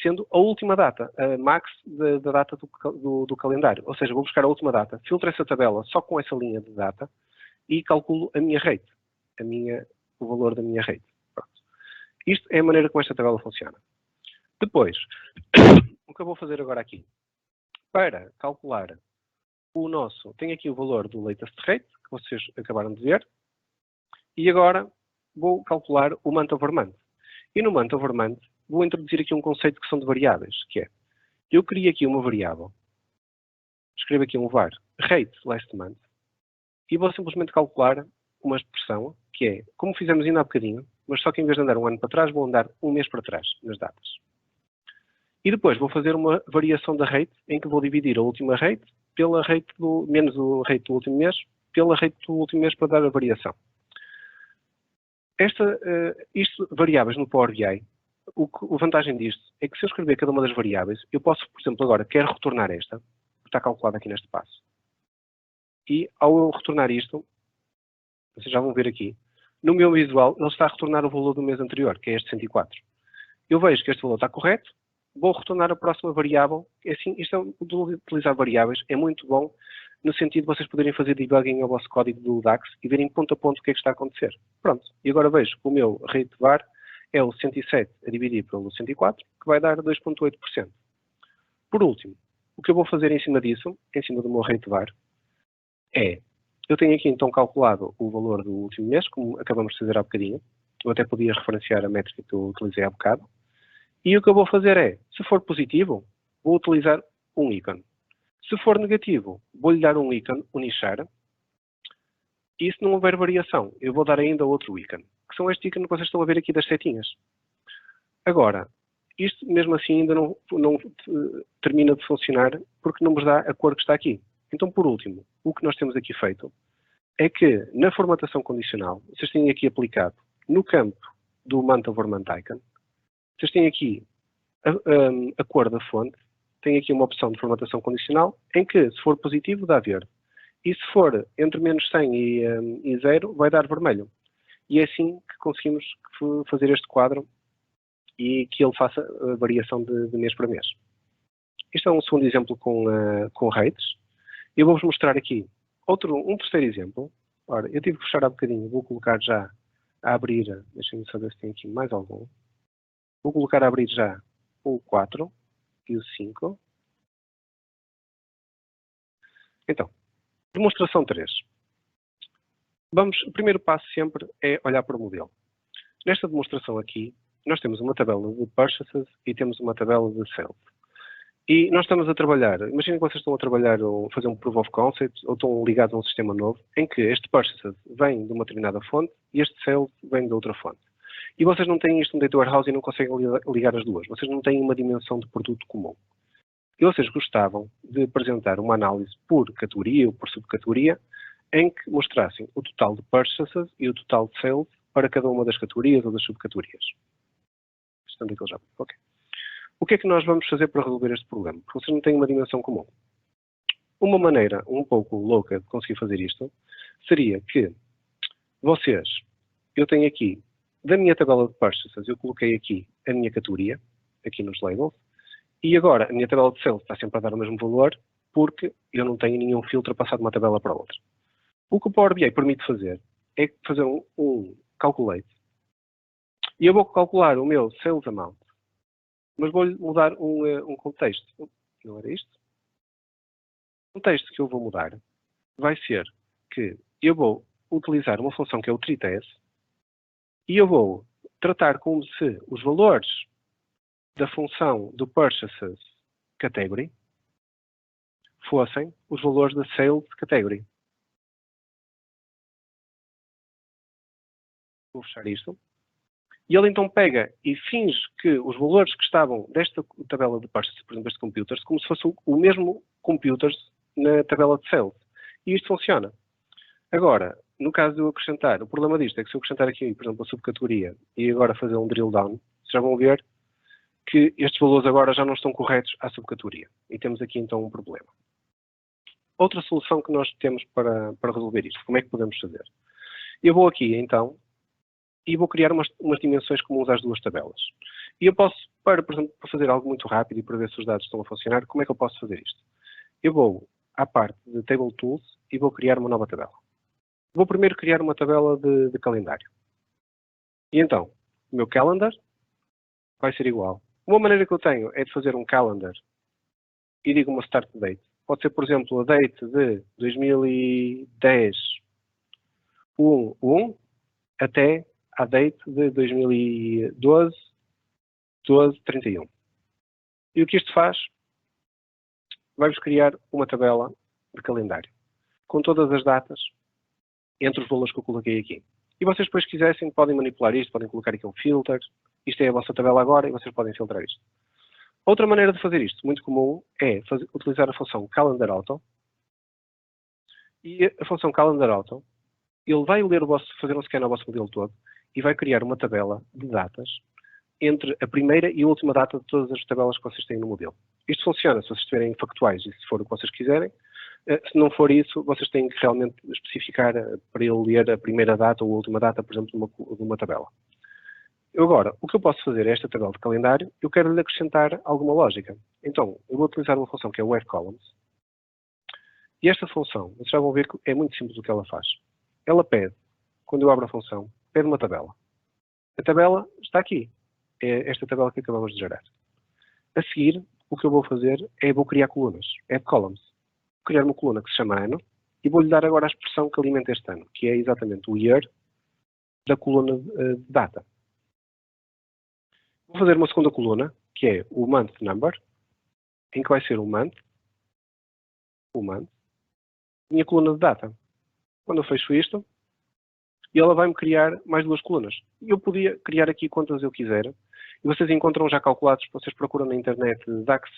[SPEAKER 2] sendo a última data, a max da data do calendário. Ou seja, vou buscar a última data, filtro essa tabela só com essa linha de data e calculo a minha rate, o valor da minha rate. Pronto. Isto é a maneira como esta tabela funciona. Depois, o que eu vou fazer agora aqui? Para calcular tenho aqui o valor do latest rate, que vocês acabaram de ver, e agora vou calcular o month over month. E no month over month, vou introduzir aqui um conceito que são de variáveis, que é, eu crio aqui uma variável, escrevo aqui um var, rate last month, e vou simplesmente calcular uma expressão, que é, como fizemos ainda há bocadinho, mas só que em vez de andar um ano para trás, vou andar um mês para trás, nas datas. E depois vou fazer uma variação da rate, em que vou dividir a última rate pela rate menos o rate do último mês, pela rate do último mês para dar a variação. Isto, variáveis no Power BI, a vantagem disto é que se eu escrever cada uma das variáveis, eu posso, por exemplo, agora, quero retornar esta, que está calculada aqui neste passo. E ao eu retornar isto, vocês já vão ver aqui, no meu visual, ele está a retornar o valor do mês anterior, que é este 104. Eu vejo que este valor está correto, vou retornar a próxima variável. Assim, de utilizar variáveis é muito bom no sentido de vocês poderem fazer debugging ao vosso código do DAX e verem ponto a ponto o que é que está a acontecer. Pronto. E agora vejo que o meu rate var é o 107 a dividir pelo 104, que vai dar 2,8%. Por último, o que eu vou fazer em cima disso, em cima do meu rate var, é, eu tenho aqui então calculado o valor do último mês, como acabamos de fazer há bocadinho. Eu até podia referenciar a métrica que eu utilizei há bocado. E o que eu vou fazer é, se for positivo, vou utilizar um ícone. Se for negativo, vou-lhe dar um ícone, nichar. E se não houver variação, eu vou dar ainda outro ícone, que são este ícone que vocês estão a ver aqui das setinhas. Agora, isto mesmo assim ainda não termina de funcionar porque não nos dá a cor que está aqui. Então, por último, o que nós temos aqui feito é que na formatação condicional, vocês têm aqui aplicado no campo do month over month icon, vocês têm aqui a cor da fonte, tem aqui uma opção de formatação condicional, em que, se for positivo, dá verde. E se for entre menos 100 e 0, vai dar vermelho. E é assim que conseguimos fazer este quadro e que ele faça a variação de mês para mês. Este é um segundo exemplo com rates. Eu vou-vos mostrar aqui um terceiro exemplo. Ora, eu tive que fechar há bocadinho, vou colocar já a abrir, deixem-me saber se tem aqui mais algum. Vou colocar a abrir já o 4 e o 5. Então, demonstração 3. O primeiro passo sempre é olhar para o modelo. Nesta demonstração aqui, nós temos uma tabela de purchases e temos uma tabela de sales. E nós estamos a trabalhar, imaginem que vocês estão a trabalhar ou fazer um proof of concept ou estão ligados a um sistema novo em que este purchases vem de uma determinada fonte e este sales vem de outra fonte. E vocês não têm isto no data warehouse e não conseguem ligar as duas. Vocês não têm uma dimensão de produto comum. E vocês gostavam de apresentar uma análise por categoria ou por subcategoria em que mostrassem o total de purchases e o total de sales para cada uma das categorias ou das subcategorias. Okay. O que é que nós vamos fazer para resolver este problema? Porque vocês não têm uma dimensão comum. Uma maneira um pouco louca de conseguir fazer isto seria que eu tenho aqui, da minha tabela de purchases, eu coloquei aqui a minha categoria, aqui nos labels, e agora a minha tabela de sales está sempre a dar o mesmo valor, porque eu não tenho nenhum filtro a passar de uma tabela para outra. O que o Power BI permite fazer é fazer um calculate, e eu vou calcular o meu sales amount, mas vou-lhe mudar um contexto. Não era isto? O contexto que eu vou mudar vai ser que eu vou utilizar uma função que é o treat_as e eu vou tratar como se os valores da função do purchases category fossem os valores da sales category. Vou fechar isto. E ele então pega e finge que os valores que estavam desta tabela de purchases, por exemplo, este computers, como se fosse o mesmo computers na tabela de sales. E isto funciona. Agora, no caso de eu acrescentar, o problema disto é que se eu acrescentar aqui, por exemplo, a subcategoria e agora fazer um drill down, vocês já vão ver que estes valores agora já não estão corretos à subcategoria. E temos aqui então um problema. Outra solução que nós temos para resolver isto, como é que podemos fazer? Eu vou aqui então e vou criar umas dimensões comuns às duas tabelas. E eu posso, por exemplo, para fazer algo muito rápido e para ver se os dados estão a funcionar, como é que eu posso fazer isto? Eu vou à parte de Table Tools e vou criar uma nova tabela. Vou primeiro criar uma tabela de calendário. E então, o meu calendar vai ser igual. Uma maneira que eu tenho é de fazer um calendar e digo uma start date. Pode ser, por exemplo, a date de 2010 1 até a date de 2012 12 31. E o que isto faz? Vai-vos criar uma tabela de calendário com todas as datas entre os valores que eu coloquei aqui. E vocês depois, se quisessem, podem manipular isto, podem colocar aqui um filter. Isto é a vossa tabela agora e vocês podem filtrar isto. Outra maneira de fazer isto, muito comum, é utilizar a função Calendar Auto. E a função Calendar Auto, ele vai ler fazer um scan ao vosso modelo todo e vai criar uma tabela de datas entre a primeira e a última data de todas as tabelas que vocês têm no modelo. Isto funciona se vocês estiverem factuais e se for o que vocês quiserem. Se não for isso, vocês têm que realmente especificar para ele ler a primeira data ou a última data, por exemplo, de uma tabela. Agora, o que eu posso fazer a esta tabela de calendário, eu quero lhe acrescentar alguma lógica. Então, eu vou utilizar uma função que é o Where Columns. E esta função, vocês já vão ver que é muito simples o que ela faz. Ela pede, quando eu abro a função, pede uma tabela. A tabela está aqui. É esta tabela que acabamos de gerar. A seguir, o que eu vou fazer é vou criar colunas. Add columns. Vou criar uma coluna que se chama ano e vou-lhe dar agora a expressão que alimenta este ano, que é exatamente o year da coluna de data. Vou fazer uma segunda coluna, que é o month number, em que vai ser o month, e a coluna de data. Quando eu fecho isto, ela vai-me criar mais duas colunas. Eu podia criar aqui quantas eu quiser. E vocês encontram já calculados, vocês procuram na internet DAX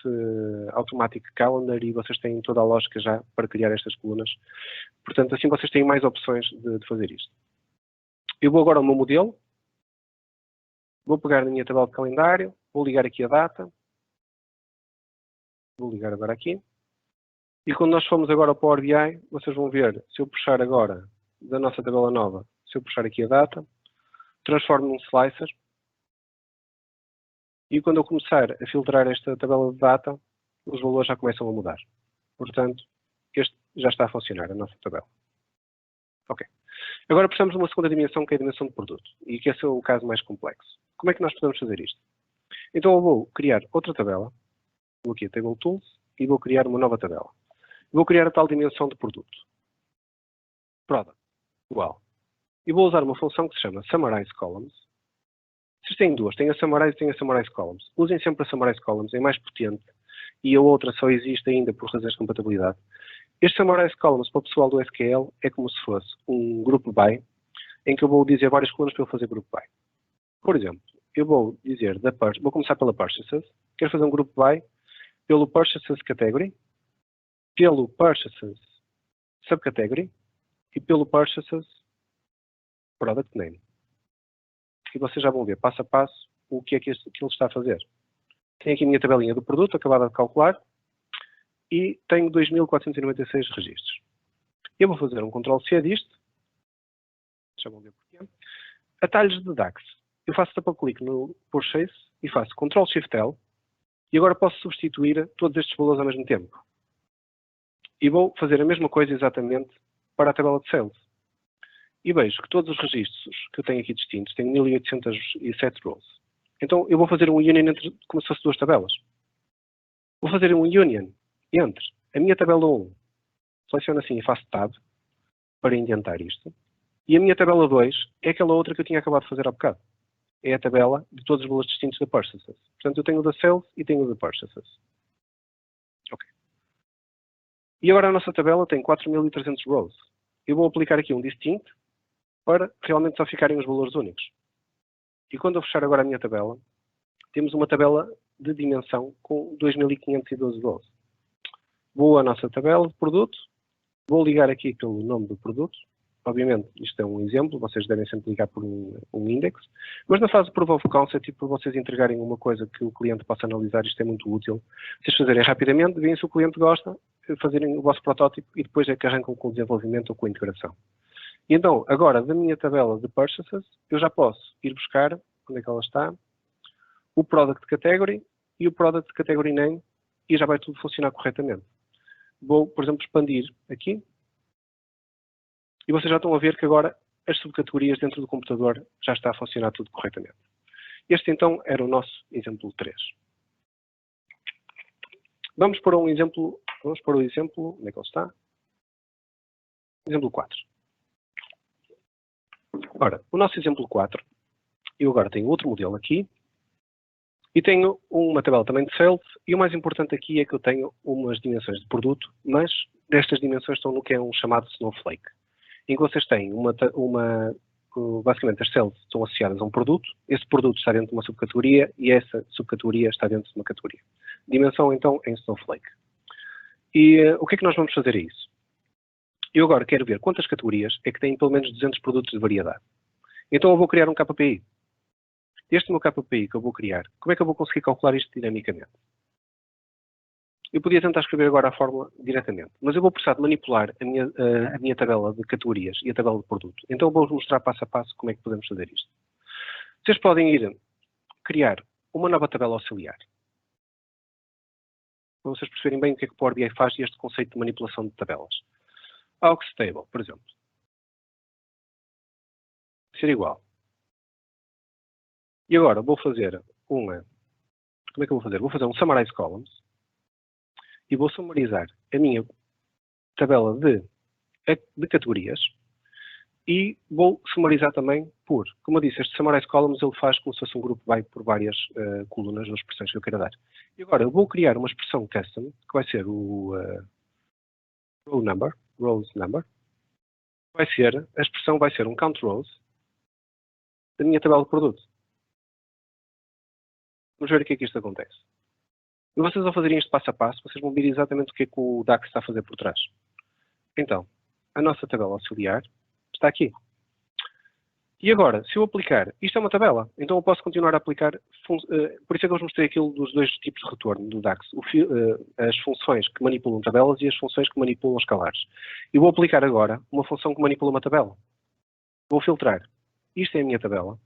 [SPEAKER 2] Automatic Calendar e vocês têm toda a lógica já para criar estas colunas. Portanto, assim vocês têm mais opções de fazer isto. Eu vou agora ao meu modelo. Vou pegar na minha tabela de calendário. Vou ligar aqui a data. Vou ligar agora aqui. E quando nós formos agora ao Power BI, vocês vão ver, se eu puxar agora da nossa tabela nova, se eu puxar aqui a data, transformo num slicer. E quando eu começar a filtrar esta tabela de data, os valores já começam a mudar. Portanto, este já está a funcionar, a nossa tabela. Ok. Agora precisamos de uma segunda dimensão, que é a dimensão de produto. E que esse é o caso mais complexo. Como é que nós podemos fazer isto? Então eu vou criar outra tabela. Vou aqui a Table Tools e vou criar uma nova tabela. Vou criar a tal dimensão de produto. Product. Igual. E vou usar uma função que se chama Summarize Columns. Vocês têm duas. Tem a Summarize e tem a Summarize Columns. Usem sempre a Summarize Columns. É mais potente. E a outra só existe ainda por razões de compatibilidade. Este Summarize Columns para o pessoal do SQL é como se fosse um group by, em que eu vou dizer várias colunas para eu fazer group by. Por exemplo, eu vou dizer, vou começar pela Purchases. Quero fazer um group by pelo Purchases Category, pelo Purchases Subcategory e pelo Purchases Product Name. E vocês já vão ver, passo a passo, o que é que ele está a fazer. Tenho aqui a minha tabelinha do produto, acabada de calcular, e tenho 2.496 registros. Eu vou fazer um Ctrl+C disto. Já vão ver porquê. Atalhos de DAX. Eu faço double-clique no Purchase e faço Ctrl+Shift+L, e agora posso substituir todos estes valores ao mesmo tempo. E vou fazer a mesma coisa exatamente para a tabela de Sales. E vejo que todos os registros que eu tenho aqui distintos têm 1.807 rows. Então eu vou fazer um union entre, como se fosse duas tabelas. Vou fazer um union entre a minha tabela 1, seleciono assim e faço tab para indentar isto, e a minha tabela 2 é aquela outra que eu tinha acabado de fazer há bocado. É a tabela de todos os valores distintos da Purchases. Portanto, eu tenho o da Sales e tenho o da Purchases. Ok. E agora a nossa tabela tem 4.300 rows. Eu vou aplicar aqui um distinct para realmente só ficarem os valores únicos. E quando eu fechar agora a minha tabela, temos uma tabela de dimensão com 2.512 rows. Vou à nossa tabela de produto, vou ligar aqui pelo nome do produto. Obviamente, isto é um exemplo, vocês devem sempre ligar por um index, mas na fase de proof of concept, para vocês entregarem uma coisa que o cliente possa analisar, isto é muito útil. Vocês fazerem rapidamente, veem se o cliente gosta, fazerem o vosso protótipo e depois é que arrancam com o desenvolvimento ou com a integração. E então, agora, da minha tabela de purchases, eu já posso ir buscar, onde é que ela está, o product category e o product category name, e já vai tudo funcionar corretamente. Vou, por exemplo, expandir aqui, e vocês já estão a ver que agora as subcategorias dentro do computador já está a funcionar tudo corretamente. Este, então, era o nosso exemplo 3. Vamos para o exemplo, onde é que ele está? Exemplo 4. Ora, o nosso exemplo 4, eu agora tenho outro modelo aqui, e tenho uma tabela também de sales, e o mais importante aqui é que eu tenho umas dimensões de produto, mas destas dimensões estão no que é um chamado Snowflake, em que vocês têm basicamente as sales estão associadas a um produto, esse produto está dentro de uma subcategoria e essa subcategoria está dentro de uma categoria. Dimensão, então, em Snowflake. E o que é que nós vamos fazer a isso? Eu agora quero ver quantas categorias é que têm pelo menos 200 produtos de variedade. Então eu vou criar um KPI. Este meu KPI que eu vou criar, como é que eu vou conseguir calcular isto dinamicamente? Eu podia tentar escrever agora a fórmula diretamente, mas eu vou precisar de manipular a minha tabela de categorias e a tabela de produto. Então eu vou-vos mostrar passo a passo como é que podemos fazer isto. Vocês podem ir criar uma nova tabela auxiliar. Para vocês perceberem bem o que é que o Power BI faz e este conceito de manipulação de tabelas. Aux Table, por exemplo. Ser igual. E agora vou fazer como é que eu vou fazer? Vou fazer um Summarize Columns e vou summarizar a minha tabela de categorias e vou summarizar também por, como eu disse, este Summarize Columns ele faz como se fosse um grupo vai por várias colunas das expressões que eu quero dar. E agora eu vou criar uma expressão custom, que vai ser o rows number. A expressão vai ser um count rows da minha tabela de produto. Vamos ver o que é que isto acontece. E vocês ao fazerem isto passo a passo, vocês vão ver exatamente o que é que o DAX está a fazer por trás. Então, a nossa tabela auxiliar está aqui. E agora, se eu aplicar, isto é uma tabela, então eu posso continuar a aplicar, por isso é que eu vos mostrei aquilo dos dois tipos de retorno do DAX, as funções que manipulam tabelas e as funções que manipulam escalares. Eu vou aplicar agora uma função que manipula uma tabela. Vou filtrar. Isto é a minha tabela.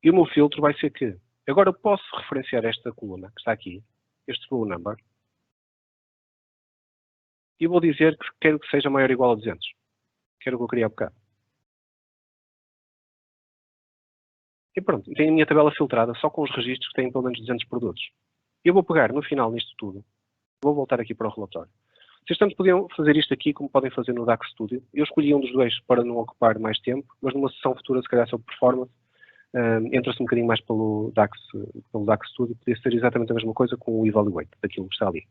[SPEAKER 2] E o meu filtro vai ser que, agora eu posso referenciar esta coluna que está aqui, este row number, e vou dizer que quero que seja maior ou igual a 200. Quero o que eu queria há bocado. E pronto, tenho a minha tabela filtrada só com os registros que têm pelo menos 200 produtos. Eu vou pegar no final nisto tudo, vou voltar aqui para o relatório. Vocês tanto podiam fazer isto aqui como podem fazer no DAX Studio. Eu escolhi um dos dois para não ocupar mais tempo, mas numa sessão futura, se calhar sobre performance, entra-se um bocadinho mais pelo DAX Studio, podia ser exatamente a mesma coisa com o Evaluate, daquilo que está ali.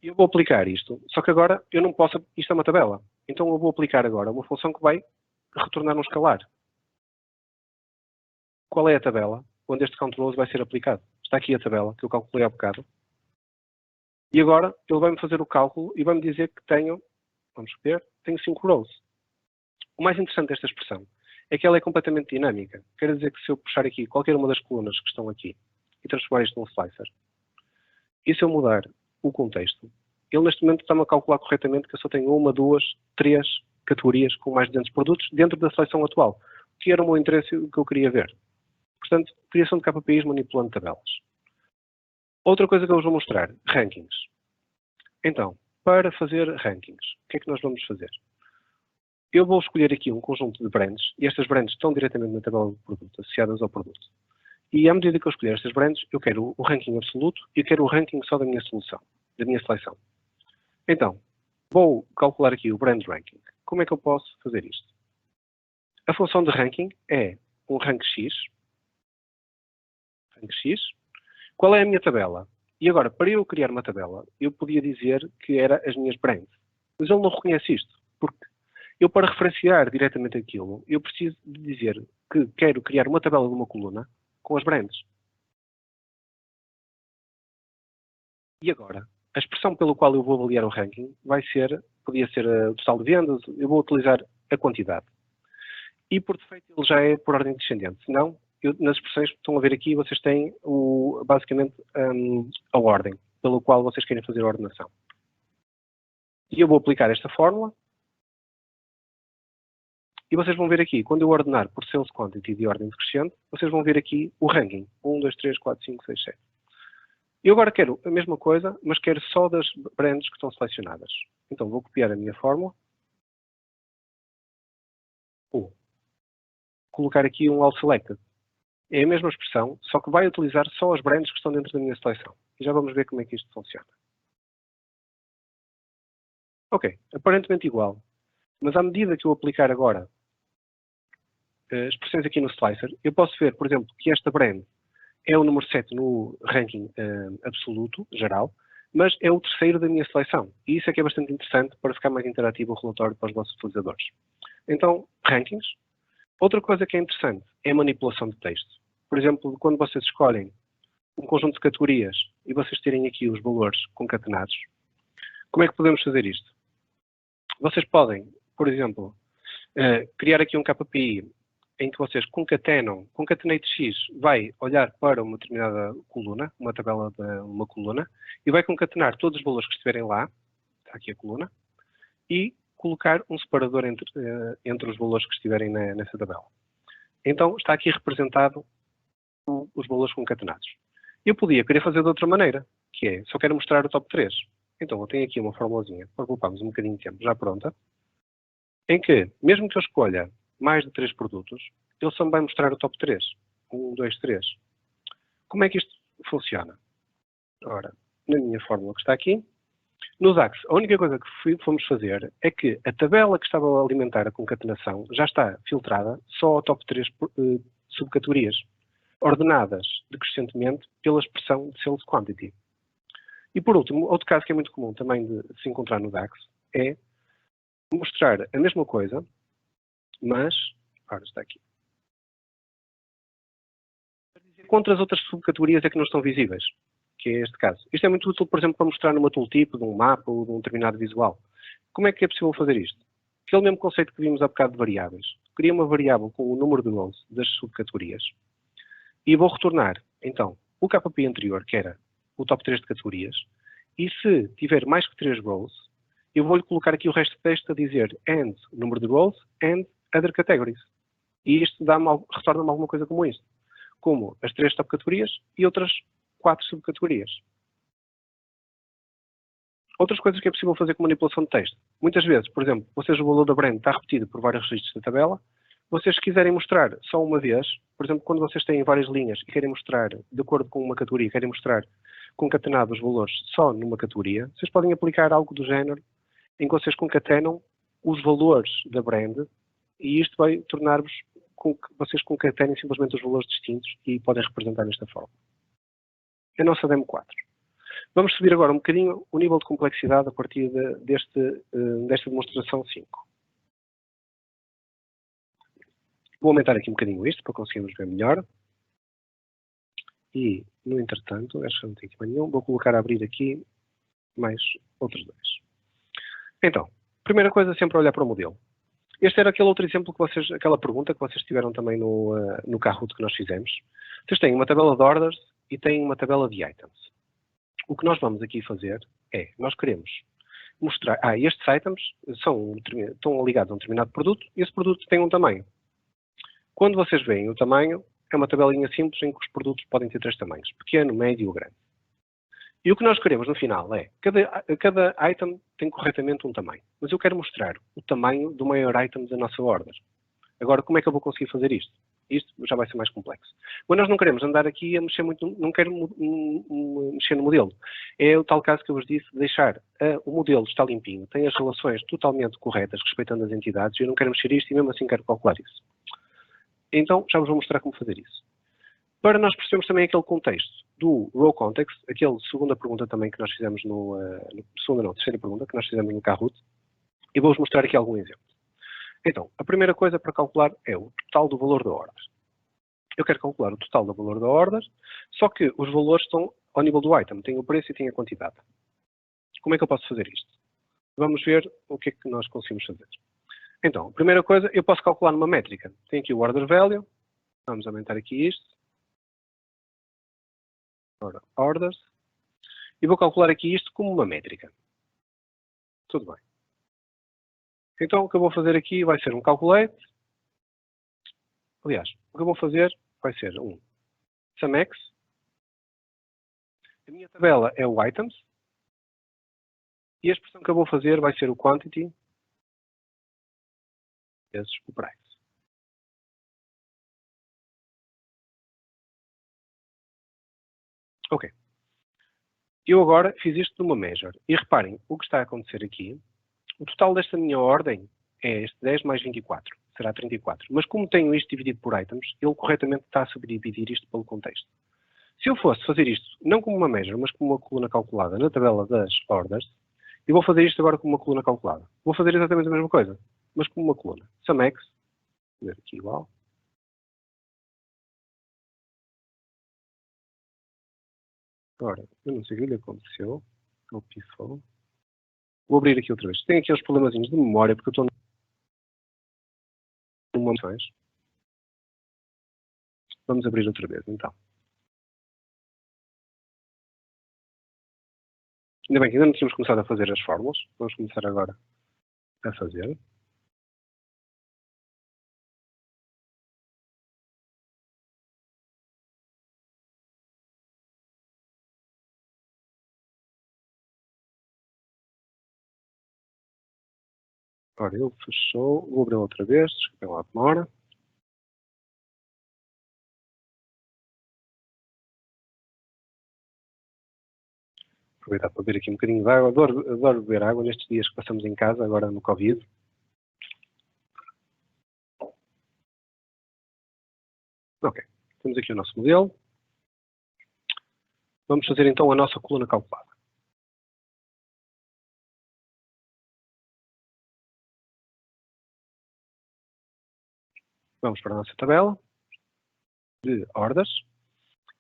[SPEAKER 2] Eu vou aplicar isto, só que agora eu não posso, isto é uma tabela, então eu vou aplicar agora uma função que vai retornar um escalar. Qual é a tabela onde este count rows vai ser aplicado? Está aqui a tabela que eu calculei há bocado. E agora ele vai-me fazer o cálculo e vai-me dizer que tenho, vamos ver, tenho 5 rows. O mais interessante desta expressão é que ela é completamente dinâmica. Quer dizer que se eu puxar aqui qualquer uma das colunas que estão aqui e transformar isto num slicer, e se eu mudar o contexto, ele neste momento está-me a calcular corretamente que eu só tenho 1, 2, 3 categorias com mais de 200 produtos dentro da seleção atual, que era o meu interesse e o que eu queria ver. Portanto, criação de KPIs manipulando tabelas. Outra coisa que eu vos vou mostrar, rankings. Então, para fazer rankings, o que é que nós vamos fazer? Eu vou escolher aqui um conjunto de brands, e estas brands estão diretamente na tabela de produto, associadas ao produto. E à medida que eu escolher estas brands, eu quero o ranking absoluto e eu quero o ranking só da minha solução, da minha seleção. Então, vou calcular aqui o brand ranking. Como é que eu posso fazer isto? A função de ranking é um rank X. Qual é a minha tabela? E agora, para eu criar uma tabela, eu podia dizer que era as minhas brands. Mas ele não reconhece isto, porque eu, para referenciar diretamente aquilo, eu preciso de dizer que quero criar uma tabela de uma coluna com as brands. E agora, a expressão pela qual eu vou avaliar o ranking podia ser o total de vendas, eu vou utilizar a quantidade. E por defeito ele já é por ordem descendente, senão, nas expressões que estão a ver aqui, vocês têm basicamente a ordem pela qual vocês querem fazer a ordenação. E eu vou aplicar esta fórmula. E vocês vão ver aqui, quando eu ordenar por Sales Quantity de ordem decrescente, vocês vão ver aqui o ranking. 1, 2, 3, 4, 5, 6, 7. Eu agora quero a mesma coisa, mas quero só das brands que estão selecionadas. Então vou copiar a minha fórmula. Colocar aqui um All Selected. É a mesma expressão, só que vai utilizar só as brands que estão dentro da minha seleção. E já vamos ver como é que isto funciona. Ok, aparentemente igual. Mas à medida que eu aplicar agora expressões aqui no Slicer, eu posso ver, por exemplo, que esta brand é o número 7 no ranking absoluto, geral, mas é o terceiro da minha seleção. E isso é que é bastante interessante para ficar mais interativo o relatório para os vossos utilizadores. Então, rankings. Outra coisa que é interessante é a manipulação de texto. Por exemplo, quando vocês escolhem um conjunto de categorias e vocês terem aqui os valores concatenados, como é que podemos fazer isto? Vocês podem, por exemplo, criar aqui um KPI em que vocês concatenam, concatenate X vai olhar para uma determinada coluna, uma tabela de uma coluna, e vai concatenar todos os valores que estiverem lá, está aqui a coluna, e colocar um separador entre os valores que estiverem nessa tabela. Então, está aqui representado os valores concatenados. Eu podia querer fazer de outra maneira, que é, só quero mostrar o top 3. Então, eu tenho aqui uma formulazinha, para pouparmos um bocadinho de tempo, já pronta, em que, mesmo que eu escolha mais de 3 produtos, ele só me vai mostrar o top 3. 1, 2, 3. Como é que isto funciona? Ora, na minha fórmula que está aqui, no DAX, a única coisa que fomos fazer é que a tabela que estava a alimentar a concatenação já está filtrada só ao top 3 subcategorias, ordenadas decrescentemente pela expressão de Sales Quantity. E por último, outro caso que é muito comum também de se encontrar no DAX é mostrar a mesma coisa, mas, ora, está aqui. Quantas outras subcategorias é que não estão visíveis? Que é este caso. Isto é muito útil, por exemplo, para mostrar numa tooltip, de um mapa ou de um determinado visual. Como é que é possível fazer isto? Aquele mesmo conceito que vimos há bocado de variáveis. Cria uma variável com o número de rows das subcategorias e vou retornar, então, o KPI anterior, que era o top 3 de categorias, e se tiver mais que 3 rows, eu vou-lhe colocar aqui o resto do texto a dizer and número de rows and other categories. E isto retorna-me alguma coisa como isto. Como as 3 top categorias e outras 4 subcategorias. Outras coisas que é possível fazer com manipulação de texto. Muitas vezes, por exemplo, vocês o valor da brand está repetido por vários registros da tabela. Vocês, se quiserem mostrar só uma vez, por exemplo, quando vocês têm várias linhas e querem mostrar, de acordo com uma categoria, querem mostrar concatenados os valores só numa categoria, vocês podem aplicar algo do género em que vocês concatenam os valores da brand e isto vai tornar-vos com que vocês concatenem simplesmente os valores distintos e podem representar desta forma. A nossa Demo 4. Vamos subir agora um bocadinho o nível de complexidade a partir desta demonstração 5. Vou aumentar aqui um bocadinho isto para conseguirmos ver melhor. E, no entretanto, acho que não tem aqui mais nenhum, vou colocar a abrir aqui mais outros 2. Então, primeira coisa, sempre olhar para o modelo. Este era aquele outro exemplo que vocês, aquela pergunta que vocês tiveram também no Kahoot que nós fizemos. Vocês têm uma tabela de orders e têm uma tabela de items. O que nós vamos aqui fazer é, nós queremos mostrar, estes items estão ligados a um determinado produto e esse produto tem um tamanho. Quando vocês veem o tamanho, é uma tabelinha simples em que os produtos podem ter 3 tamanhos, pequeno, médio ou grande. E o que nós queremos no final é, cada item tem corretamente um tamanho, mas eu quero mostrar o tamanho do maior item da nossa order. Agora, como é que eu vou conseguir fazer isto? Isto já vai ser mais complexo. Mas nós não queremos andar aqui a mexer muito, não quero mexer no modelo. É o tal caso que eu vos disse, deixar o modelo está limpinho, tem as relações totalmente corretas, respeitando as entidades, e eu não quero mexer isto e mesmo assim quero calcular isso. Então, já vos vou mostrar como fazer isso. Para nós percebermos também aquele contexto do Row Context, aquela segunda pergunta também que nós fizemos terceira pergunta que nós fizemos no Kahoot, e vou-vos mostrar aqui algum exemplo. Então, a primeira coisa para calcular é o total do valor da order. Eu quero calcular o total do valor da order, só que os valores estão ao nível do item, tem o preço e tem a quantidade. Como é que eu posso fazer isto? Vamos ver o que é que nós conseguimos fazer. Então, a primeira coisa, eu posso calcular numa métrica. Tenho aqui o order value, vamos aumentar aqui isto. Ora, orders. E vou calcular aqui isto como uma métrica. Tudo bem. Então, o que eu vou fazer aqui vai ser um calculate Aliás, o que eu vou fazer vai ser um SumX. A minha tabela é o items. E a expressão que eu vou fazer vai ser o quantity vezes o price. Ok. Eu agora fiz isto numa measure. E reparem, o que está a acontecer aqui, o total desta minha ordem é este 10 mais 24. Será 34. Mas como tenho isto dividido por items, ele corretamente está a subdividir isto pelo contexto. Se eu fosse fazer isto, não como uma measure, mas como uma coluna calculada na tabela das orders, eu vou fazer isto agora como uma coluna calculada. Vou fazer exatamente a mesma coisa, mas como uma coluna. SumX, vou ver aqui igual. Agora, eu não sei o que lhe aconteceu. Ele pifou. Vou abrir aqui outra vez. Tem aqui uns problemazinhos de memória, porque eu estou numa opções. Vamos abrir outra vez, então. Ainda bem que ainda não tínhamos começado a fazer as fórmulas. Vamos começar agora a fazer. Ora, ele fechou. Vou abrir outra vez. Desculpem lá a demora. Aproveitar para beber aqui um bocadinho de água. Adoro beber água nestes dias que passamos em casa, agora no Covid. Ok. Temos aqui o nosso modelo. Vamos fazer então a nossa coluna calculada. Vamos para a nossa tabela de orders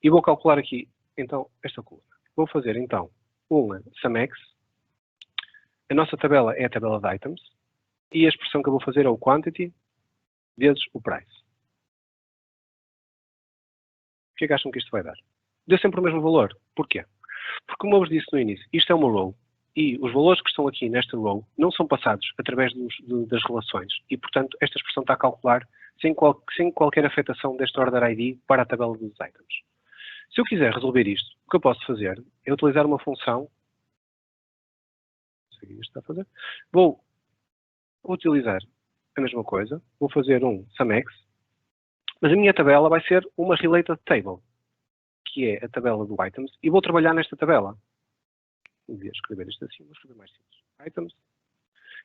[SPEAKER 2] e vou calcular aqui então esta coluna. Vou fazer então uma SumX. A nossa tabela é a tabela de items e a expressão que eu vou fazer é o quantity vezes o price. O que é que acham que isto vai dar? Deu sempre o mesmo valor. Porquê? Porque, como eu vos disse no início, isto é uma row e os valores que estão aqui nesta row não são passados através das relações e, portanto, esta expressão está a calcular sem qualquer afetação deste order ID para a tabela dos items. Se eu quiser resolver isto, o que eu posso fazer é utilizar uma função. Não sei o que isto está a fazer. Vou utilizar a mesma coisa. Vou fazer um SumX, mas a minha tabela vai ser uma related table, que é a tabela do items, e vou trabalhar nesta tabela. Devia escrever isto assim, vou escrever mais simples. Items.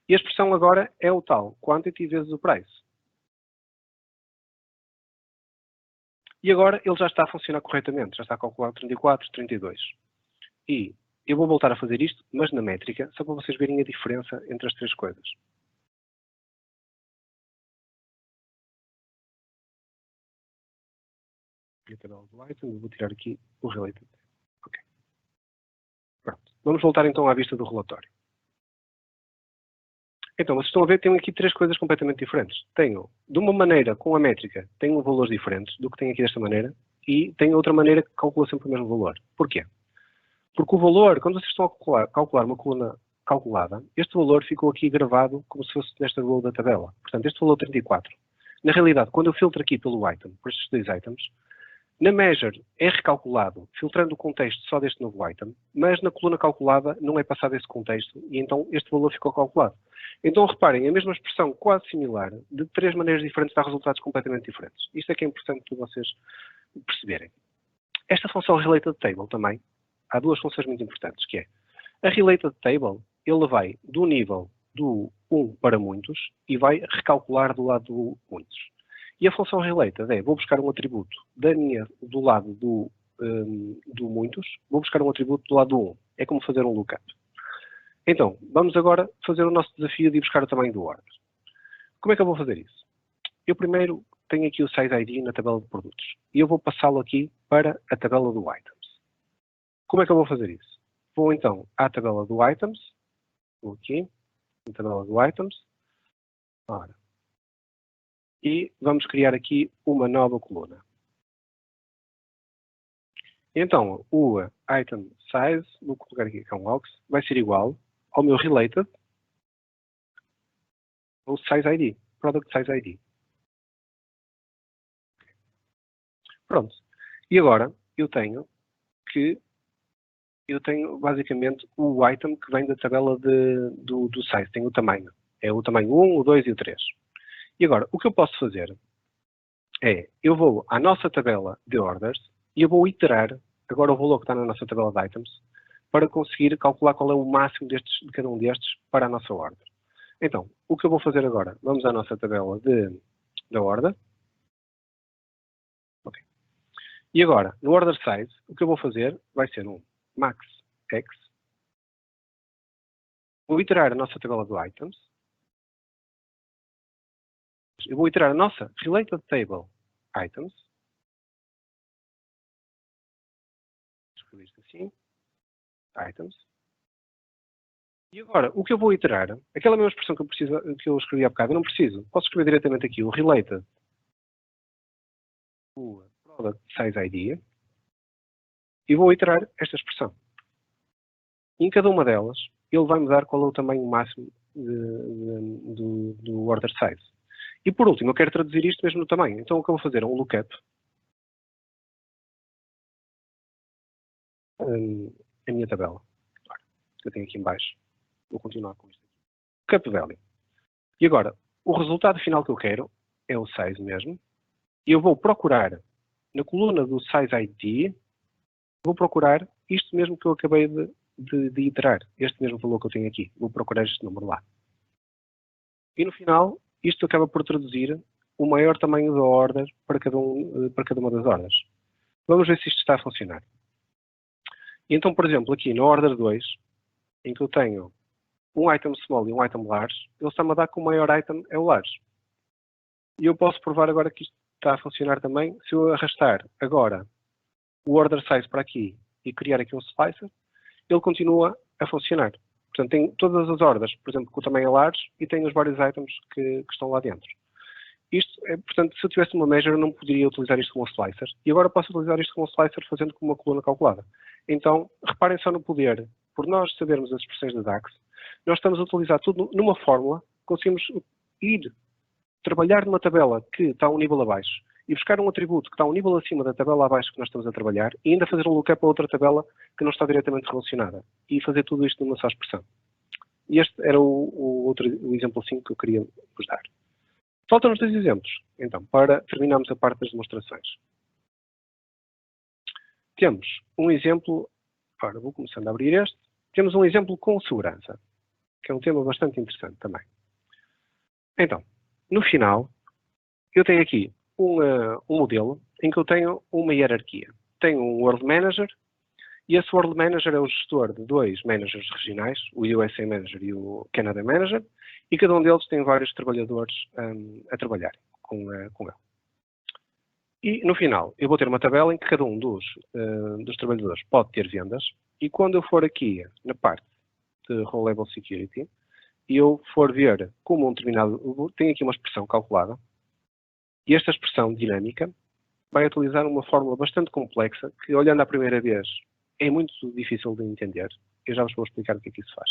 [SPEAKER 2] E a expressão agora é o tal quantity vezes o price. E agora ele já está a funcionar corretamente, já está a calcular 34, 32. E eu vou voltar a fazer isto, mas na métrica, só para vocês verem a diferença entre as três coisas. E a tabela do item, vou tirar aqui o related. Ok. Pronto. Vamos voltar então à vista do relatório. Então, vocês estão a ver, tenho aqui três coisas completamente diferentes. Tenho, de uma maneira, com a métrica, tenho valores diferentes do que tenho aqui desta maneira, e tenho outra maneira que calcula sempre o mesmo valor. Porquê? Porque o valor, quando vocês estão a calcular uma coluna calculada, este valor ficou aqui gravado como se fosse nesta row da tabela. Portanto, este valor 34. Na realidade, quando eu filtro aqui pelo item, por estes dois items, na measure é recalculado, filtrando o contexto só deste novo item, mas na coluna calculada não é passado esse contexto e então este valor ficou calculado. Então reparem, a mesma expressão quase similar, de três maneiras diferentes, dá resultados completamente diferentes. Isto é que é importante para vocês perceberem. Esta função related table também, há duas funções muito importantes, que é a related table, ele vai do nível do 1 para muitos e vai recalcular do lado do muitos. E a função related é, vou buscar um atributo do lado do muitos, vou buscar um atributo do lado do 1. É como fazer um lookup. Então, vamos agora fazer o nosso desafio de ir buscar o tamanho do order. Como é que eu vou fazer isso? Eu primeiro tenho aqui o size ID na tabela de produtos. E eu vou passá-lo aqui para a tabela do items. Como é que eu vou fazer isso? Vou então à tabela do items. Vou aqui, na tabela do items. Ora. E vamos criar aqui uma nova coluna. Então, o item size, vou colocar aqui com aux, vai ser igual ao meu related, ou size ID, product size ID. Pronto. E agora eu tenho basicamente o item que vem da tabela do size, tem o tamanho. É o tamanho 1, o 2 e o 3. E agora, o que eu posso fazer é, eu vou à nossa tabela de orders e eu vou iterar agora o valor que está na nossa tabela de items para conseguir calcular qual é o máximo de cada um destes para a nossa order. Então, o que eu vou fazer agora? Vamos à nossa tabela da order. Okay. E agora, no order size, o que eu vou fazer vai ser um max x. Vou iterar a nossa tabela de items. Eu vou iterar a nossa related table items. Escrevi isto assim. Items. E agora, o que eu vou iterar, aquela mesma expressão que eu escrevi há bocado, eu não preciso. Posso escrever diretamente aqui o related, o product size ID, e vou iterar esta expressão. E em cada uma delas, ele vai me dar qual é o tamanho máximo do order size. E por último, eu quero traduzir isto mesmo no tamanho. Então o que eu vou fazer é um lookup. A minha tabela. Que eu tenho aqui em baixo. Vou continuar com isto. Lookup value. E agora, o resultado final que eu quero é o size mesmo. E eu vou procurar na coluna do size ID, vou procurar isto mesmo que eu acabei de iterar. Este mesmo valor que eu tenho aqui. Vou procurar este número lá. E no final, isto acaba por traduzir o maior tamanho da order para cada uma das ordens. Vamos ver se isto está a funcionar. E então, por exemplo, aqui na order 2, em que eu tenho um item small e um item large, ele está-me a dar que o maior item é o large. E eu posso provar agora que isto está a funcionar também. Se eu arrastar agora o order size para aqui e criar aqui um slicer, ele continua a funcionar. Portanto, tem todas as ordens, por exemplo, com o tamanho large e tem os vários items que estão lá dentro. Isto é, portanto, se eu tivesse uma measure, eu não poderia utilizar isto como um slicer. E agora posso utilizar isto como um slicer fazendo como uma coluna calculada. Então, reparem só no poder. Por nós sabermos as expressões da DAX, nós estamos a utilizar tudo numa fórmula, conseguimos ir trabalhar numa tabela que está um nível abaixo e buscar um atributo que está um nível acima da tabela abaixo que nós estamos a trabalhar e ainda fazer um lookup a outra tabela que não está diretamente relacionada e fazer tudo isto numa só expressão. E este era o exemplo 5 que eu queria vos dar. Faltam-nos 2 exemplos, então, para terminarmos a parte das demonstrações. Temos um exemplo, agora vou começando a abrir este, temos um exemplo com segurança, que é um tema bastante interessante também. Então, no final, eu tenho aqui um modelo em que eu tenho uma hierarquia. Tenho um World Manager, e esse World Manager é o gestor de 2 managers regionais, o USA Manager e o Canada Manager, e cada um deles tem vários trabalhadores a trabalhar com ele. E, no final, eu vou ter uma tabela em que cada um dos trabalhadores pode ter vendas, e quando eu for aqui na parte de Role Level Security, e eu for ver como um determinado... Tenho aqui uma expressão calculada, e esta expressão dinâmica vai utilizar uma fórmula bastante complexa, que, olhando à primeira vez, é muito difícil de entender. Eu já vos vou explicar o que é que isso faz.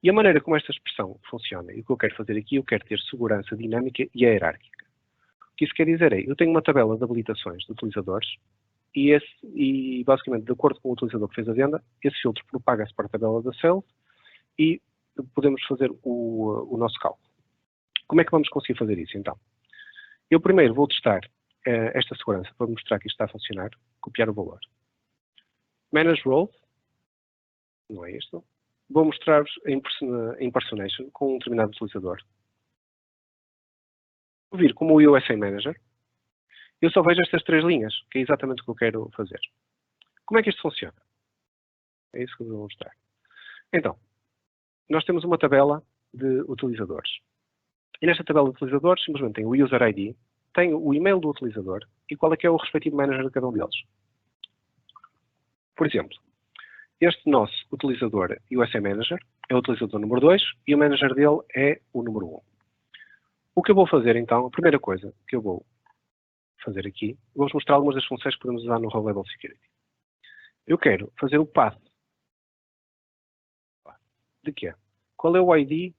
[SPEAKER 2] E a maneira como esta expressão funciona, e o que eu quero fazer aqui, eu quero ter segurança dinâmica e hierárquica. O que isso quer dizer é, eu tenho uma tabela de habilitações de utilizadores, e basicamente, de acordo com o utilizador que fez a venda, esse filtro propaga-se para a tabela da sales, e podemos fazer o nosso cálculo. Como é que vamos conseguir fazer isso, então? Eu primeiro vou testar esta segurança para mostrar que isto está a funcionar, copiar o valor. Manage Roles, não é isto. Vou mostrar-vos a impersonation com um determinado utilizador. Vou vir como o USA Manager. Eu só vejo estas 3 linhas, que é exatamente o que eu quero fazer. Como é que isto funciona? É isso que eu vou mostrar. Então, nós temos uma tabela de utilizadores. E nesta tabela de utilizadores, simplesmente tem o User ID, tem o e-mail do utilizador e qual é que é o respectivo manager de cada um deles. Por exemplo, este nosso utilizador USA Manager é o utilizador número 2 e o manager dele é o número 1. O que eu vou fazer então, a primeira coisa que eu vou fazer aqui, vou-vos mostrar algumas das funções que podemos usar no Role Level Security. Eu quero fazer o path. De quê? Qual é o ID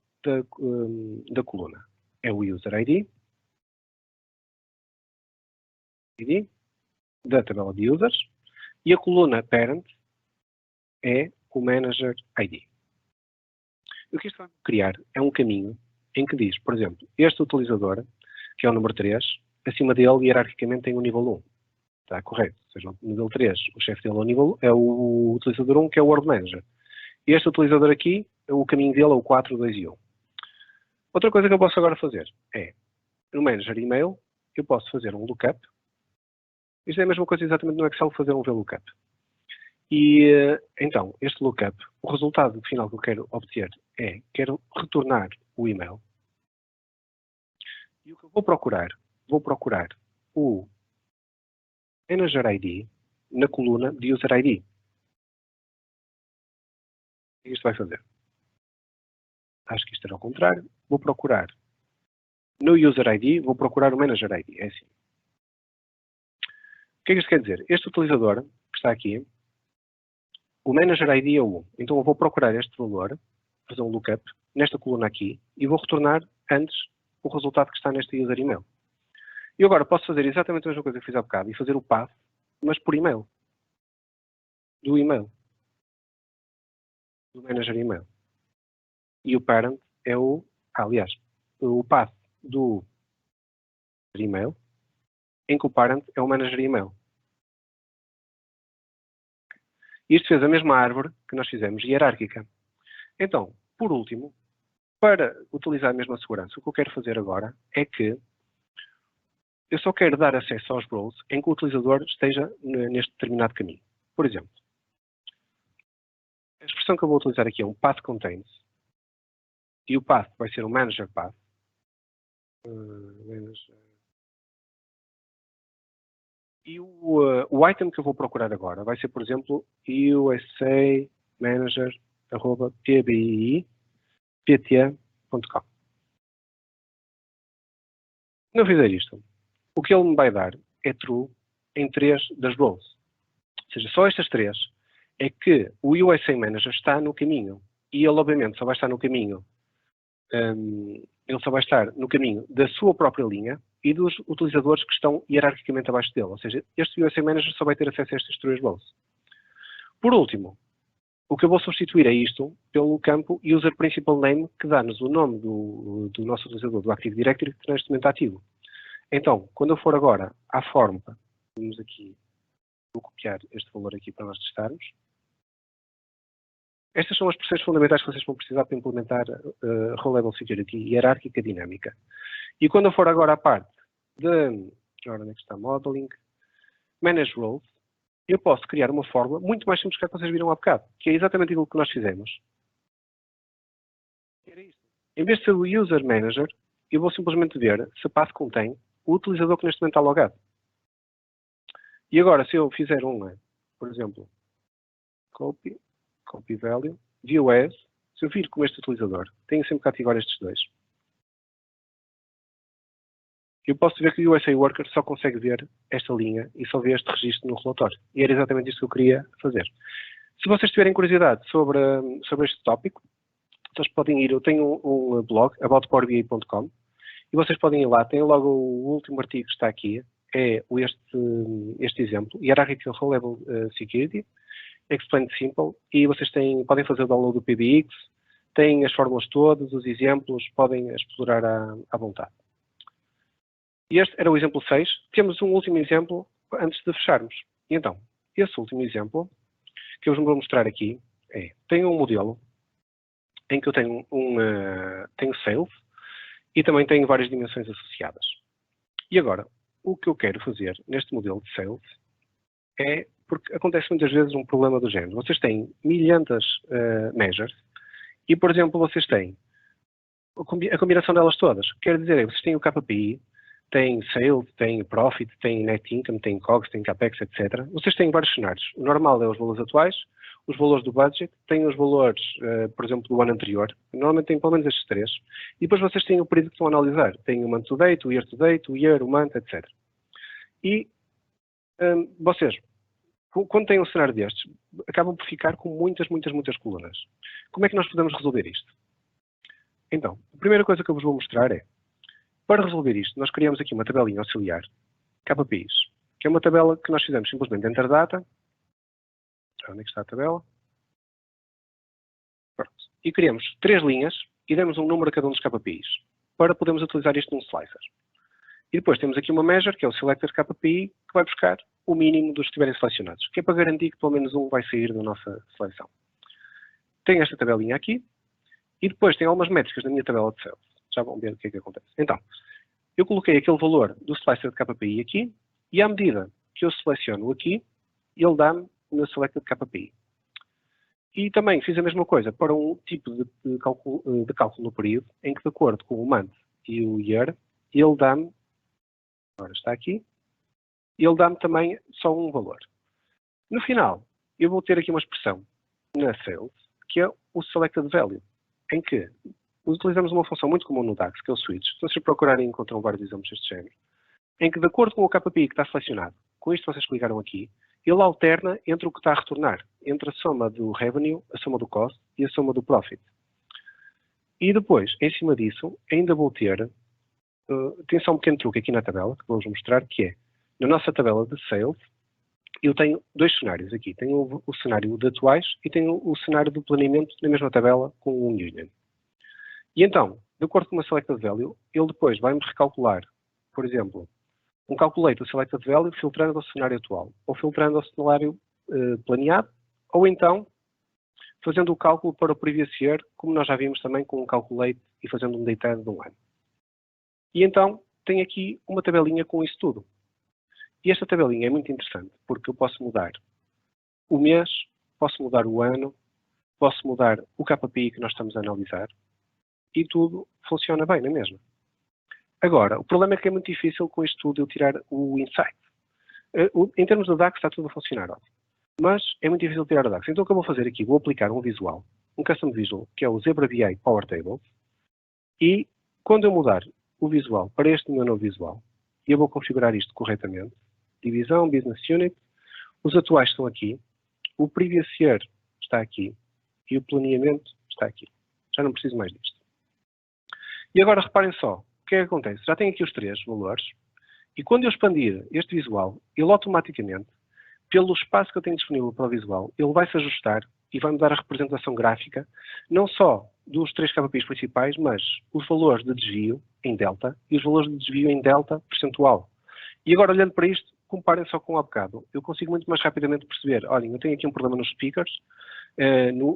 [SPEAKER 2] da coluna? É o User ID. da tabela de users e a coluna parent é o manager ID. O que isto vai criar é um caminho em que diz, por exemplo, este utilizador, que é o número 3, acima dele, hierarquicamente, tem o nível 1. Está correto. Ou seja, o nível 3, o chefe dele é o utilizador 1, que é o World Manager. Este utilizador aqui, o caminho dele é o 4, 2 e 1. Outra coisa que eu posso agora fazer é, no Manager Email, eu posso fazer um lookup. Isto é a mesma coisa exatamente no Excel, fazer um VLOOKUP. E, então, este lookup, o resultado final que eu quero obter é, quero retornar o e-mail. E o que eu vou procurar o Manager ID na coluna de User ID. O que isto vai fazer? Acho que isto era ao contrário. Vou procurar no User ID, vou procurar o Manager ID. É assim. O que é que isto quer dizer? Este utilizador que está aqui, o Manager ID é o 1. Então eu vou procurar este valor, fazer um lookup, nesta coluna aqui, e vou retornar antes o resultado que está neste User Email. E agora posso fazer exatamente a mesma coisa que fiz há bocado e fazer o path, mas por e-mail. Do e-mail. Do Manager Email. E o parent é o path do e-mail, em que o parent é o Manager Email. Isto fez a mesma árvore que nós fizemos, hierárquica. Então, por último, para utilizar a mesma segurança, o que eu quero fazer agora é que eu só quero dar acesso aos roles em que o utilizador esteja neste determinado caminho. Por exemplo, a expressão que eu vou utilizar aqui é um path contains, e o path vai ser um manager path. E o item que eu vou procurar agora vai ser, por exemplo, USA manager@pbi.pt.com. Se não fizer isto, o que ele me vai dar é true em 3 das roles. Ou seja, só estas 3 é que o USA Manager está no caminho. E ele, obviamente, só vai estar no caminho. Ele só vai estar no caminho da sua própria linha e dos utilizadores que estão hierarquicamente abaixo dele. Ou seja, este USA Manager só vai ter acesso a estas 3 roles. Por último, o que eu vou substituir é isto pelo campo User Principal Name, que dá-nos o nome do nosso utilizador do Active Directory, que neste momento está ativo. Então, quando eu for agora à fórmula, vamos aqui, vou copiar este valor aqui para nós testarmos. Estas são as processos fundamentais que vocês vão precisar para implementar Role Level Security hierárquica dinâmica. E quando eu for agora à parte de, onde é que está? Modeling, Manage Roles, eu posso criar uma fórmula muito mais simples que a que vocês viram há bocado, que é exatamente aquilo que nós fizemos. Era isto. Em vez de ser o User Manager, eu vou simplesmente ver se a path contém o utilizador que neste momento está logado. E agora, se eu fizer por exemplo, copy value, view as, se eu vir com este utilizador, tenho sempre que ativar estes dois. Eu posso ver que o USA Worker só consegue ver esta linha e só vê este registro no relatório. E era exatamente isto que eu queria fazer. Se vocês tiverem curiosidade sobre este tópico, vocês podem ir, eu tenho um blog, aboutpowerbi.com, e vocês podem ir lá, tem logo o último artigo que está aqui, é este exemplo, Hierarchical Role Level Security, Explained Simple, e vocês podem fazer o download do PBX, têm as fórmulas todas, os exemplos, podem explorar à vontade. E este era o exemplo 6. Temos um último exemplo antes de fecharmos. E então, esse último exemplo que eu vos vou mostrar aqui tenho um modelo em que eu tenho tenho sales e também tenho várias dimensões associadas. E agora, o que eu quero fazer neste modelo de sales é, porque acontece muitas vezes um problema do género. Vocês têm milhentas measures e, por exemplo, vocês têm a combinação delas todas. Quer dizer, vocês têm o KPI, têm sales, têm profit, têm net income, têm COGS, têm CAPEX, etc. Vocês têm vários cenários. O normal é os valores atuais, os valores do budget, têm os valores, por exemplo, do ano anterior. Normalmente têm pelo menos estes 3. E depois vocês têm o período que estão a analisar. Têm o month to date, o year to date, o year, o month, etc. E vocês, quando têm um cenário destes, acabam por ficar com muitas colunas. Como é que nós podemos resolver isto? Então, a primeira coisa que eu vos vou mostrar é, para resolver isto, nós criamos aqui uma tabelinha auxiliar, KPIs, que é uma tabela que nós fizemos simplesmente enter data. Onde é que está a tabela? Pronto. E criamos 3 linhas e demos um número a cada um dos KPIs, para podermos utilizar isto num slicer. E depois temos aqui uma measure, que é o selected KPI, que vai buscar o mínimo dos que estiverem selecionados, que é para garantir que pelo menos um vai sair da nossa seleção. Tem esta tabelinha aqui, e depois tem algumas métricas na minha tabela de sales. Já vão ver o que é que acontece. Então, eu coloquei aquele valor do slicer de KPI aqui, e à medida que eu seleciono aqui, ele dá-me o meu selected KPI. E também fiz a mesma coisa para um tipo de cálculo no período, em que de acordo com o month e o year, ele dá-me, agora está aqui, ele dá-me também só um valor. No final, eu vou ter aqui uma expressão na sales, que é o selected value, em que utilizamos uma função muito comum no DAX, que é o switch. Se vocês procurarem, encontram vários exemplos deste género, em que de acordo com o KPI que está selecionado, com isto vocês clicaram aqui, ele alterna entre o que está a retornar, entre a soma do revenue, a soma do cost e a soma do profit. E depois, em cima disso, ainda vou ter, tem só um pequeno truque aqui na tabela, que vou-vos mostrar, que é, na nossa tabela de sales, eu tenho 2 cenários aqui. Tenho o cenário de atuais e tenho o cenário do planeamento na mesma tabela com o Union. E então, de acordo com uma selected value, ele depois vai-me recalcular, por exemplo, um calculate o selected value filtrando ao cenário atual, ou filtrando ao cenário planeado, ou então fazendo o cálculo para o previous year, como nós já vimos também com um calculate e fazendo um dated de um ano. E então, tenho aqui uma tabelinha com isso tudo. E esta tabelinha é muito interessante, porque eu posso mudar o mês, posso mudar o ano, posso mudar o KPI que nós estamos a analisar, e tudo funciona bem, não é mesmo? Agora, o problema é que é muito difícil com isto tudo eu tirar o insight. Em termos do DAX está tudo a funcionar, ótimo. Mas é muito difícil tirar o DAX. Então o que eu vou fazer aqui? Vou aplicar um visual, um custom visual, que é o Zebra BI Power Table, e quando eu mudar o visual para este meu novo visual, eu vou configurar isto corretamente. Divisão, Business Unit, os atuais estão aqui, o Previous Year está aqui e o planeamento está aqui. Já não preciso mais disto. E agora reparem só, o que é que acontece? Já tenho aqui os 3 valores e quando eu expandir este visual, ele automaticamente, pelo espaço que eu tenho disponível para o visual, ele vai se ajustar e vai-me dar a representação gráfica, não só dos 3 KPIs principais, mas os valores de desvio em delta e os valores de desvio em delta percentual. E agora, olhando para isto, comparem só com há bocado. Eu consigo muito mais rapidamente perceber, olhem, eu tenho aqui um problema nos speakers,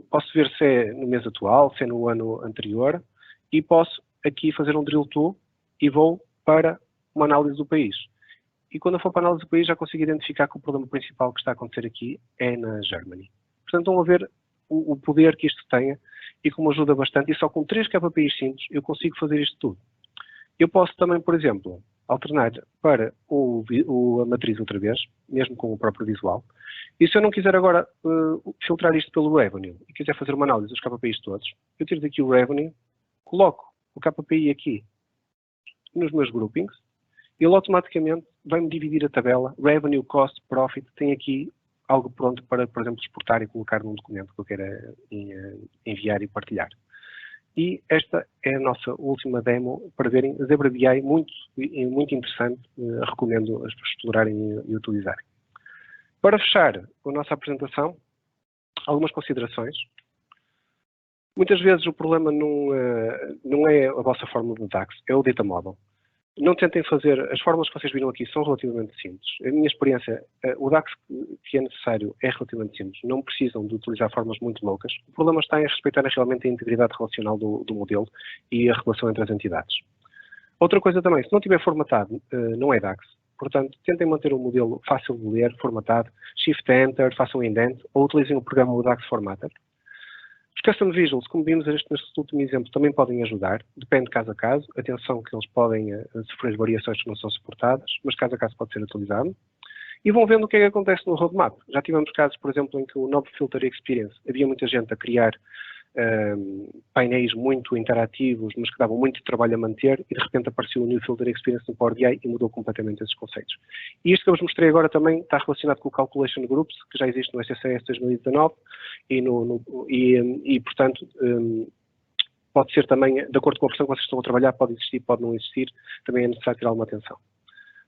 [SPEAKER 2] posso ver se é no mês atual, se é no ano anterior, e posso aqui fazer um drill to e vou para uma análise do país. E quando eu for para a análise do país, já consigo identificar que o problema principal que está a acontecer aqui é na Germany. Portanto, estão a ver o poder que isto tenha e como ajuda bastante. E só com 3 KPIs simples eu consigo fazer isto tudo. Eu posso também, por exemplo, alternar para a matriz outra vez, mesmo com o próprio visual. E se eu não quiser agora filtrar isto pelo revenue e quiser fazer uma análise dos KPIs todos, eu tiro daqui o revenue, coloco o KPI aqui nos meus groupings, ele automaticamente vai-me dividir a tabela, revenue, cost, profit, tem aqui algo pronto para, por exemplo, exportar e colocar num documento que eu queira enviar e partilhar. E esta é a nossa última demo para verem a Zebra BI, muito interessante, recomendo as pessoas explorarem e utilizarem. Para fechar a nossa apresentação, algumas considerações. Muitas vezes o problema não é a vossa fórmula de DAX, é o data model. Não tentem fazer, as fórmulas que vocês viram aqui são relativamente simples. A minha experiência, o DAX que é necessário é relativamente simples. Não precisam de utilizar fórmulas muito loucas. O problema está em respeitar realmente a integridade relacional do modelo e a relação entre as entidades. Outra coisa também, se não estiver formatado, não é DAX. Portanto, tentem manter o modelo fácil de ler, formatado, Shift Enter, façam indent ou utilizem o programa DAX Formatter. Os Custom Visuals, como vimos neste último exemplo, também podem ajudar, depende caso a caso. Atenção que eles podem sofrer variações que não são suportadas, mas caso a caso pode ser atualizado. E vão vendo o que é que acontece no roadmap. Já tivemos casos, por exemplo, em que o Novo Filter Experience, havia muita gente a criar painéis muito interativos, mas que davam muito trabalho a manter, e de repente apareceu o New Filter Experience no Power BI e mudou completamente esses conceitos. E isto que eu vos mostrei agora também está relacionado com o Calculation Groups, que já existe no SSAS 2019, e portanto, pode ser também, de acordo com a versão que vocês estão a trabalhar, pode existir, pode não existir, também é necessário ter alguma atenção.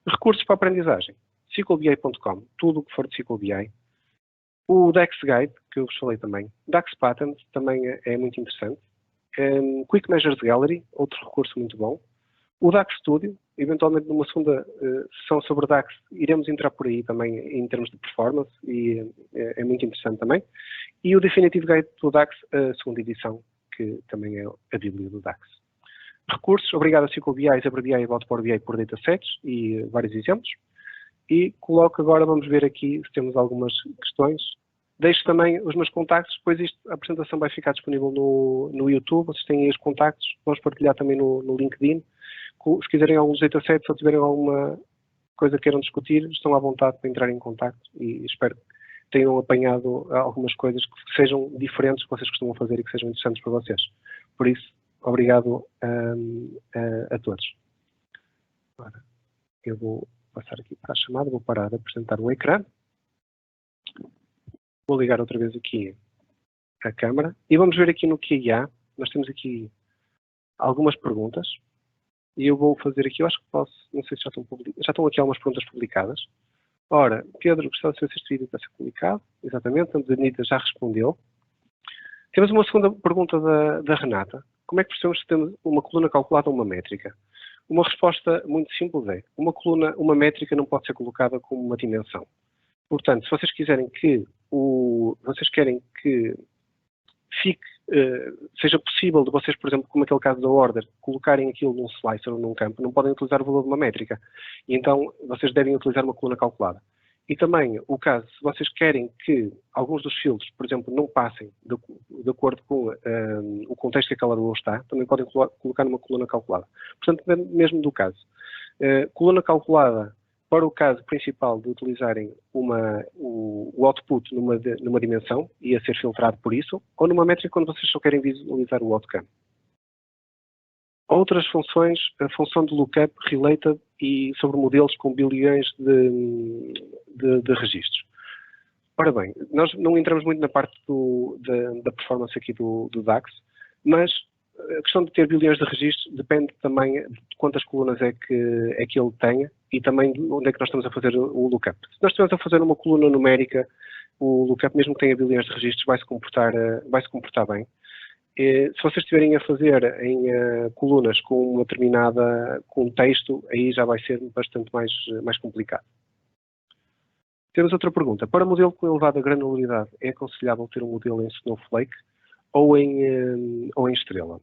[SPEAKER 2] Recursos para a aprendizagem. SQLBI.com, tudo o que for de SQL BI. O DAX Guide, que eu vos falei também. DAX Patterns, também é muito interessante. Quick Measures Gallery, outro recurso muito bom. O DAX Studio, eventualmente numa segunda sessão sobre DAX, iremos entrar por aí também em termos de performance, e é muito interessante também. E o Definitive Guide do DAX, a segunda edição, que também é a Bíblia do DAX. Recursos, obrigado a SQL BI, Zebra BI e Power BI por datasets e vários exemplos. E coloco agora, vamos ver aqui se temos algumas questões. Deixo também os meus contactos, depois a apresentação vai ficar disponível no YouTube, vocês têm aí os contactos, vamos partilhar também no LinkedIn. Se quiserem alguns datasets ou tiverem alguma coisa que queiram discutir, estão à vontade para entrar em contacto, e espero que tenham apanhado algumas coisas que sejam diferentes, que vocês costumam fazer e que sejam interessantes para vocês. Por isso, obrigado a todos. Agora, eu vou passar aqui para a chamada, vou parar de apresentar o ecrã. Vou ligar outra vez aqui a câmera e vamos ver aqui no QA. Nós temos aqui algumas perguntas e eu vou fazer aqui, eu acho que posso, não sei se já estão aqui algumas perguntas publicadas. Ora, Pedro, gostava de saber se este vídeo está a ser publicado. Exatamente, a Anitta já respondeu. Temos uma segunda pergunta da Renata. Como é que percebemos se temos uma coluna calculada ou uma métrica? Uma resposta muito simples é, uma métrica não pode ser colocada como uma dimensão. Portanto, se vocês quiserem que seja possível de vocês, por exemplo, como aquele caso da order, colocarem aquilo num slicer ou num campo, não podem utilizar o valor de uma métrica. E então, vocês devem utilizar uma coluna calculada. E também, o caso, se vocês querem que alguns dos filtros, por exemplo, não passem de acordo com o contexto que aquela rua está, também podem colocar numa coluna calculada. Portanto, mesmo do caso. Coluna calculada, para o caso principal de utilizarem o output numa dimensão e a ser filtrado por isso, ou numa métrica quando vocês só querem visualizar o outcome. Outras funções, a função de lookup, related e sobre modelos com bilhões de registros. Ora bem, nós não entramos muito na parte da performance aqui do DAX, mas a questão de ter bilhões de registros depende também de quantas colunas é que ele tenha e também de onde é que nós estamos a fazer o lookup. Se nós estivermos a fazer uma coluna numérica, o lookup, mesmo que tenha bilhões de registros, vai se comportar bem. Se vocês estiverem a fazer em colunas com um texto, aí já vai ser bastante mais complicado. Temos outra pergunta. Para modelo com elevada granularidade, é aconselhável ter um modelo em Snowflake ou em estrela?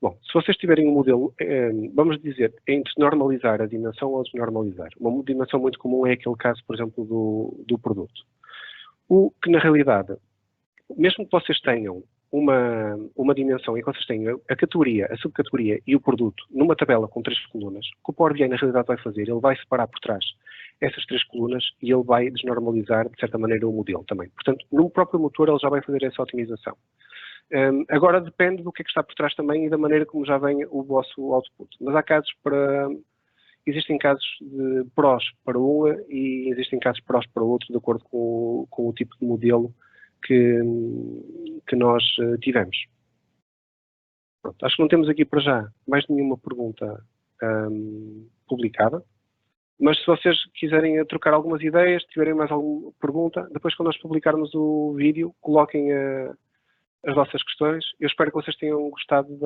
[SPEAKER 2] Bom, se vocês tiverem um modelo, vamos dizer, entre normalizar a dimensão ou desnormalizar. Uma dimensão muito comum é aquele caso, por exemplo, do produto. O que, na realidade, mesmo que vocês tenham uma dimensão em que vocês tenham a categoria, a subcategoria e o produto numa tabela com 3 colunas, o que o Power BI na realidade vai fazer, ele vai separar por trás essas 3 colunas e ele vai desnormalizar, de certa maneira, o modelo também. Portanto, no próprio motor ele já vai fazer essa otimização. Agora depende do que é que está por trás também e da maneira como já vem o vosso output. Mas há casos existem casos de prós para uma e existem casos prós para o outro, de acordo com o tipo de modelo que nós tivemos. Pronto, acho que não temos aqui para já mais nenhuma pergunta publicada, mas se vocês quiserem trocar algumas ideias, tiverem mais alguma pergunta, depois quando nós publicarmos o vídeo, coloquem as vossas questões. Eu espero que vocês tenham gostado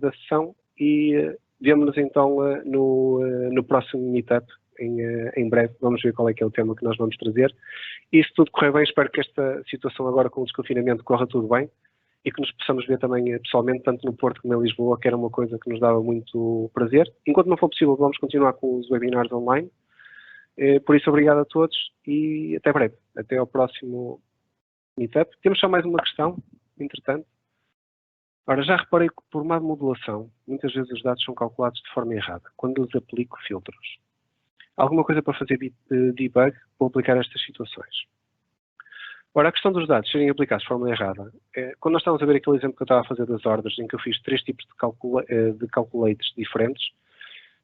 [SPEAKER 2] da sessão e vemo-nos então no próximo meetup. Em breve vamos ver qual é que é o tema que nós vamos trazer. E se tudo correr bem, espero que esta situação agora com o desconfinamento corra tudo bem e que nos possamos ver também pessoalmente, tanto no Porto como em Lisboa, que era uma coisa que nos dava muito prazer. Enquanto não for possível, vamos continuar com os webinars online. Por isso, obrigado a todos e até breve. Até ao próximo meetup. Temos só mais uma questão, entretanto. Ora, já reparei que por má modulação, muitas vezes os dados são calculados de forma errada, quando lhes aplico filtros. Alguma coisa para fazer debug ou aplicar estas situações? Ora, a questão dos dados serem aplicados de forma errada, quando nós estávamos a ver aquele exemplo que eu estava a fazer das ordens, em que eu fiz 3 tipos de calculates diferentes,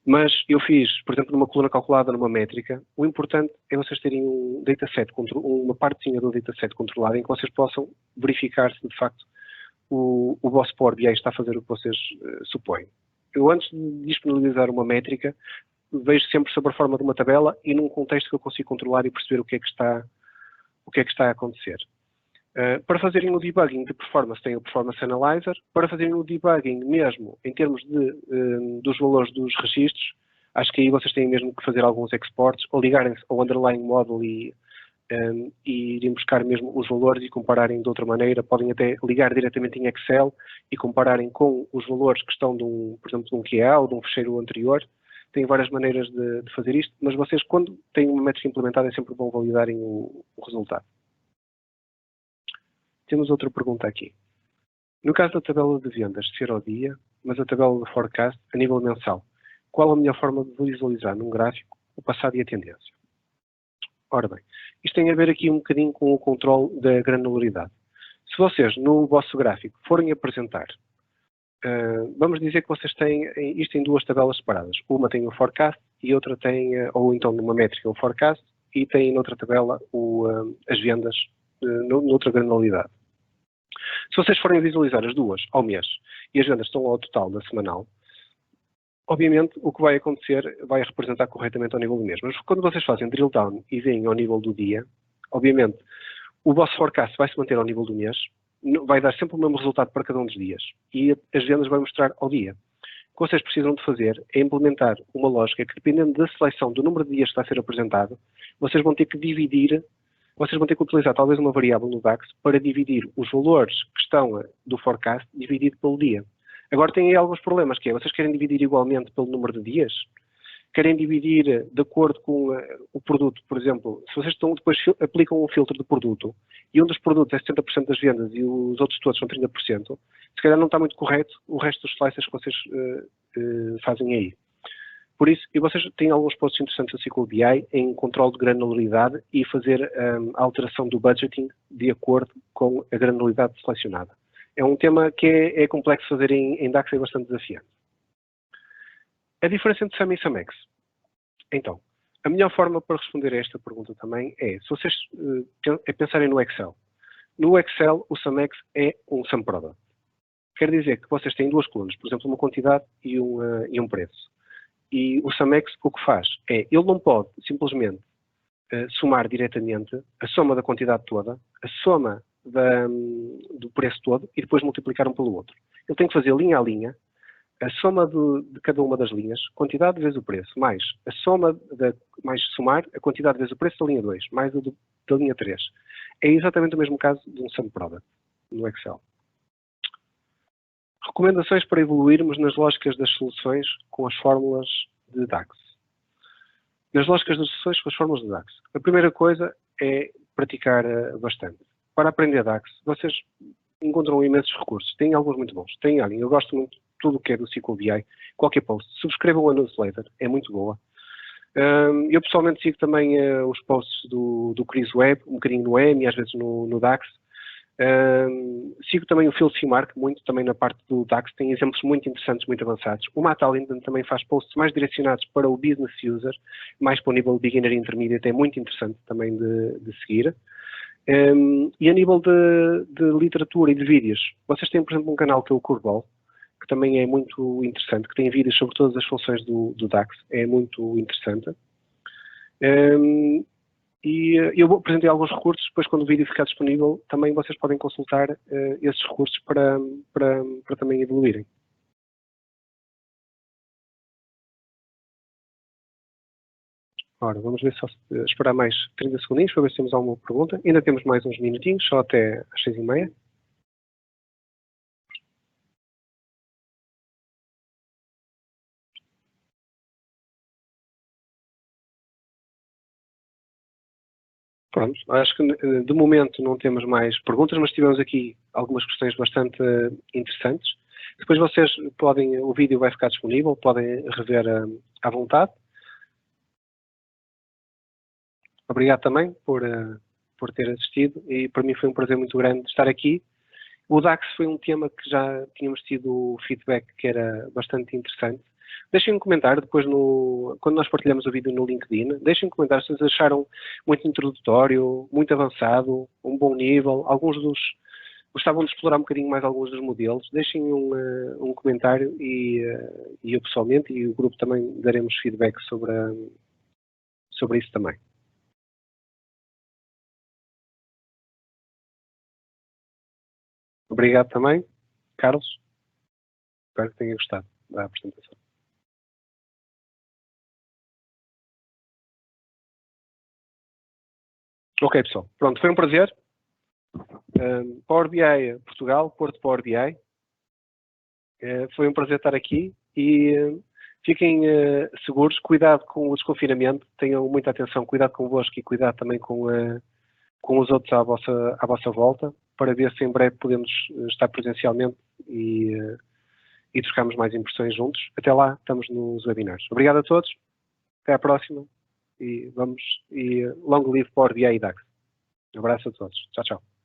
[SPEAKER 2] mas eu fiz, por exemplo, numa coluna calculada numa métrica, o importante é vocês terem um dataset, uma partezinha do dataset controlado em que vocês possam verificar se, de facto, o vosso Power BI está a fazer o que vocês supõem. Eu, antes de disponibilizar uma métrica, vejo sempre sobre a forma de uma tabela e num contexto que eu consigo controlar e perceber o que é que está a acontecer. Para fazerem o debugging de performance, tem o Performance Analyzer. Para fazerem o debugging mesmo, em termos dos valores dos registros, acho que aí vocês têm mesmo que fazer alguns exports, ou ligarem-se ao underlying model e irem buscar mesmo os valores e compararem de outra maneira. Podem até ligar diretamente em Excel e compararem com os valores que estão, por exemplo, de um QA ou de um fecheiro anterior. Tem várias maneiras de fazer isto, mas vocês, quando têm uma métrica implementada, é sempre bom validarem o resultado. Temos outra pergunta aqui. No caso da tabela de vendas ser ao dia, mas a tabela de forecast a nível mensal, qual a melhor forma de visualizar num gráfico o passado e a tendência? Ora bem, isto tem a ver aqui um bocadinho com o controle da granularidade. Se vocês, no vosso gráfico, forem apresentar, vamos dizer que vocês têm isto em duas tabelas separadas. Uma tem o forecast e outra tem, ou então numa métrica o forecast, e tem noutra tabela as vendas noutra granularidade. Se vocês forem visualizar as duas ao mês e as vendas estão ao total da semanal, obviamente o que vai acontecer vai representar corretamente ao nível do mês. Mas quando vocês fazem drill down e veem ao nível do dia, obviamente o vosso forecast vai se manter ao nível do mês, vai dar sempre o mesmo resultado para cada um dos dias e as vendas vai mostrar ao dia. O que vocês precisam de fazer é implementar uma lógica que, dependendo da seleção do número de dias que está a ser apresentado, vocês vão ter que utilizar talvez uma variável no DAX para dividir os valores que estão do forecast dividido pelo dia. Agora tem aí alguns problemas, que é, vocês querem dividir igualmente pelo número de dias? Querem dividir de acordo com o produto, por exemplo, se vocês depois aplicam um filtro de produto e um dos produtos é 70% das vendas e os outros todos são 30%, se calhar não está muito correto o resto dos slices que vocês fazem aí. Por isso, e vocês têm alguns pontos interessantes no SQL BI em controle de granularidade e fazer a alteração do budgeting de acordo com a granularidade selecionada. É um tema que é complexo fazer em DAX e é bastante desafiante. A diferença entre SUM e SUMEX. Então, a melhor forma para responder a esta pergunta também é, se vocês pensarem no Excel. No Excel, o SUMEX é um SUM product. Quer dizer que vocês têm duas colunas, por exemplo, uma quantidade e um preço. E o SUMEX o que faz é, ele não pode simplesmente somar diretamente a soma da quantidade toda, a soma do preço todo e depois multiplicar um pelo outro. Ele tem que fazer linha a linha, a soma de cada uma das linhas, quantidade vezes o preço, mais a soma, mais somar a quantidade vezes o preço da linha 2, mais a da linha 3. É exatamente o mesmo caso de um SUM product no Excel. Recomendações para evoluirmos nas lógicas das soluções com as fórmulas de DAX. Nas lógicas das soluções com as fórmulas de DAX. A primeira coisa é praticar bastante. Para aprender DAX, vocês encontram imensos recursos. Tem alguns muito bons. Eu gosto muito de tudo o que é do SQL BI. Qualquer post. Subscrevam a newsletter. É muito boa. Eu pessoalmente sigo também os posts do Chris Webb, um bocadinho no M e às vezes no DAX. Sigo também o Phil Seamark, muito também na parte do DAX, tem exemplos muito interessantes, muito avançados. O Matt Allington também faz posts mais direcionados para o business user, mais para o nível beginner e intermediate, é muito interessante também de seguir. E a nível de literatura e de vídeos, vocês têm, por exemplo, um canal que é o Curveball, que também é muito interessante, que tem vídeos sobre todas as funções do DAX, é muito interessante. E eu apresentei alguns recursos, depois quando o vídeo ficar disponível, também vocês podem consultar esses recursos para também evoluírem. Ora, vamos ver só esperar mais 30 segundinhos para ver se temos alguma pergunta. Ainda temos mais uns minutinhos, só até às 6h30. Pronto, acho que de momento não temos mais perguntas, mas tivemos aqui algumas questões bastante interessantes. Depois vocês podem, o vídeo vai ficar disponível, podem rever à vontade. Obrigado também por ter assistido e para mim foi um prazer muito grande estar aqui. O DAX foi um tema que já tínhamos tido feedback que era bastante interessante. Deixem um comentário depois quando nós partilhamos o vídeo no LinkedIn. Deixem um comentário se vocês acharam muito introdutório, muito avançado, um bom nível. Alguns gostavam de explorar um bocadinho mais alguns dos modelos, deixem um comentário e eu pessoalmente e o grupo também daremos feedback sobre isso também. Obrigado também, Carlos. Espero que tenha gostado da apresentação. Ok, pessoal. Pronto, foi um prazer. Power BI Portugal, Porto Power BI. Foi um prazer estar aqui e fiquem seguros, cuidado com o desconfinamento, tenham muita atenção, cuidado convosco e cuidado também com os outros à vossa volta, para ver se em breve podemos estar presencialmente e trocarmos mais impressões juntos. Até lá, estamos nos webinars. Obrigado a todos, até à próxima e long live Power BI e DAX. Um abraço a todos. Tchau, tchau.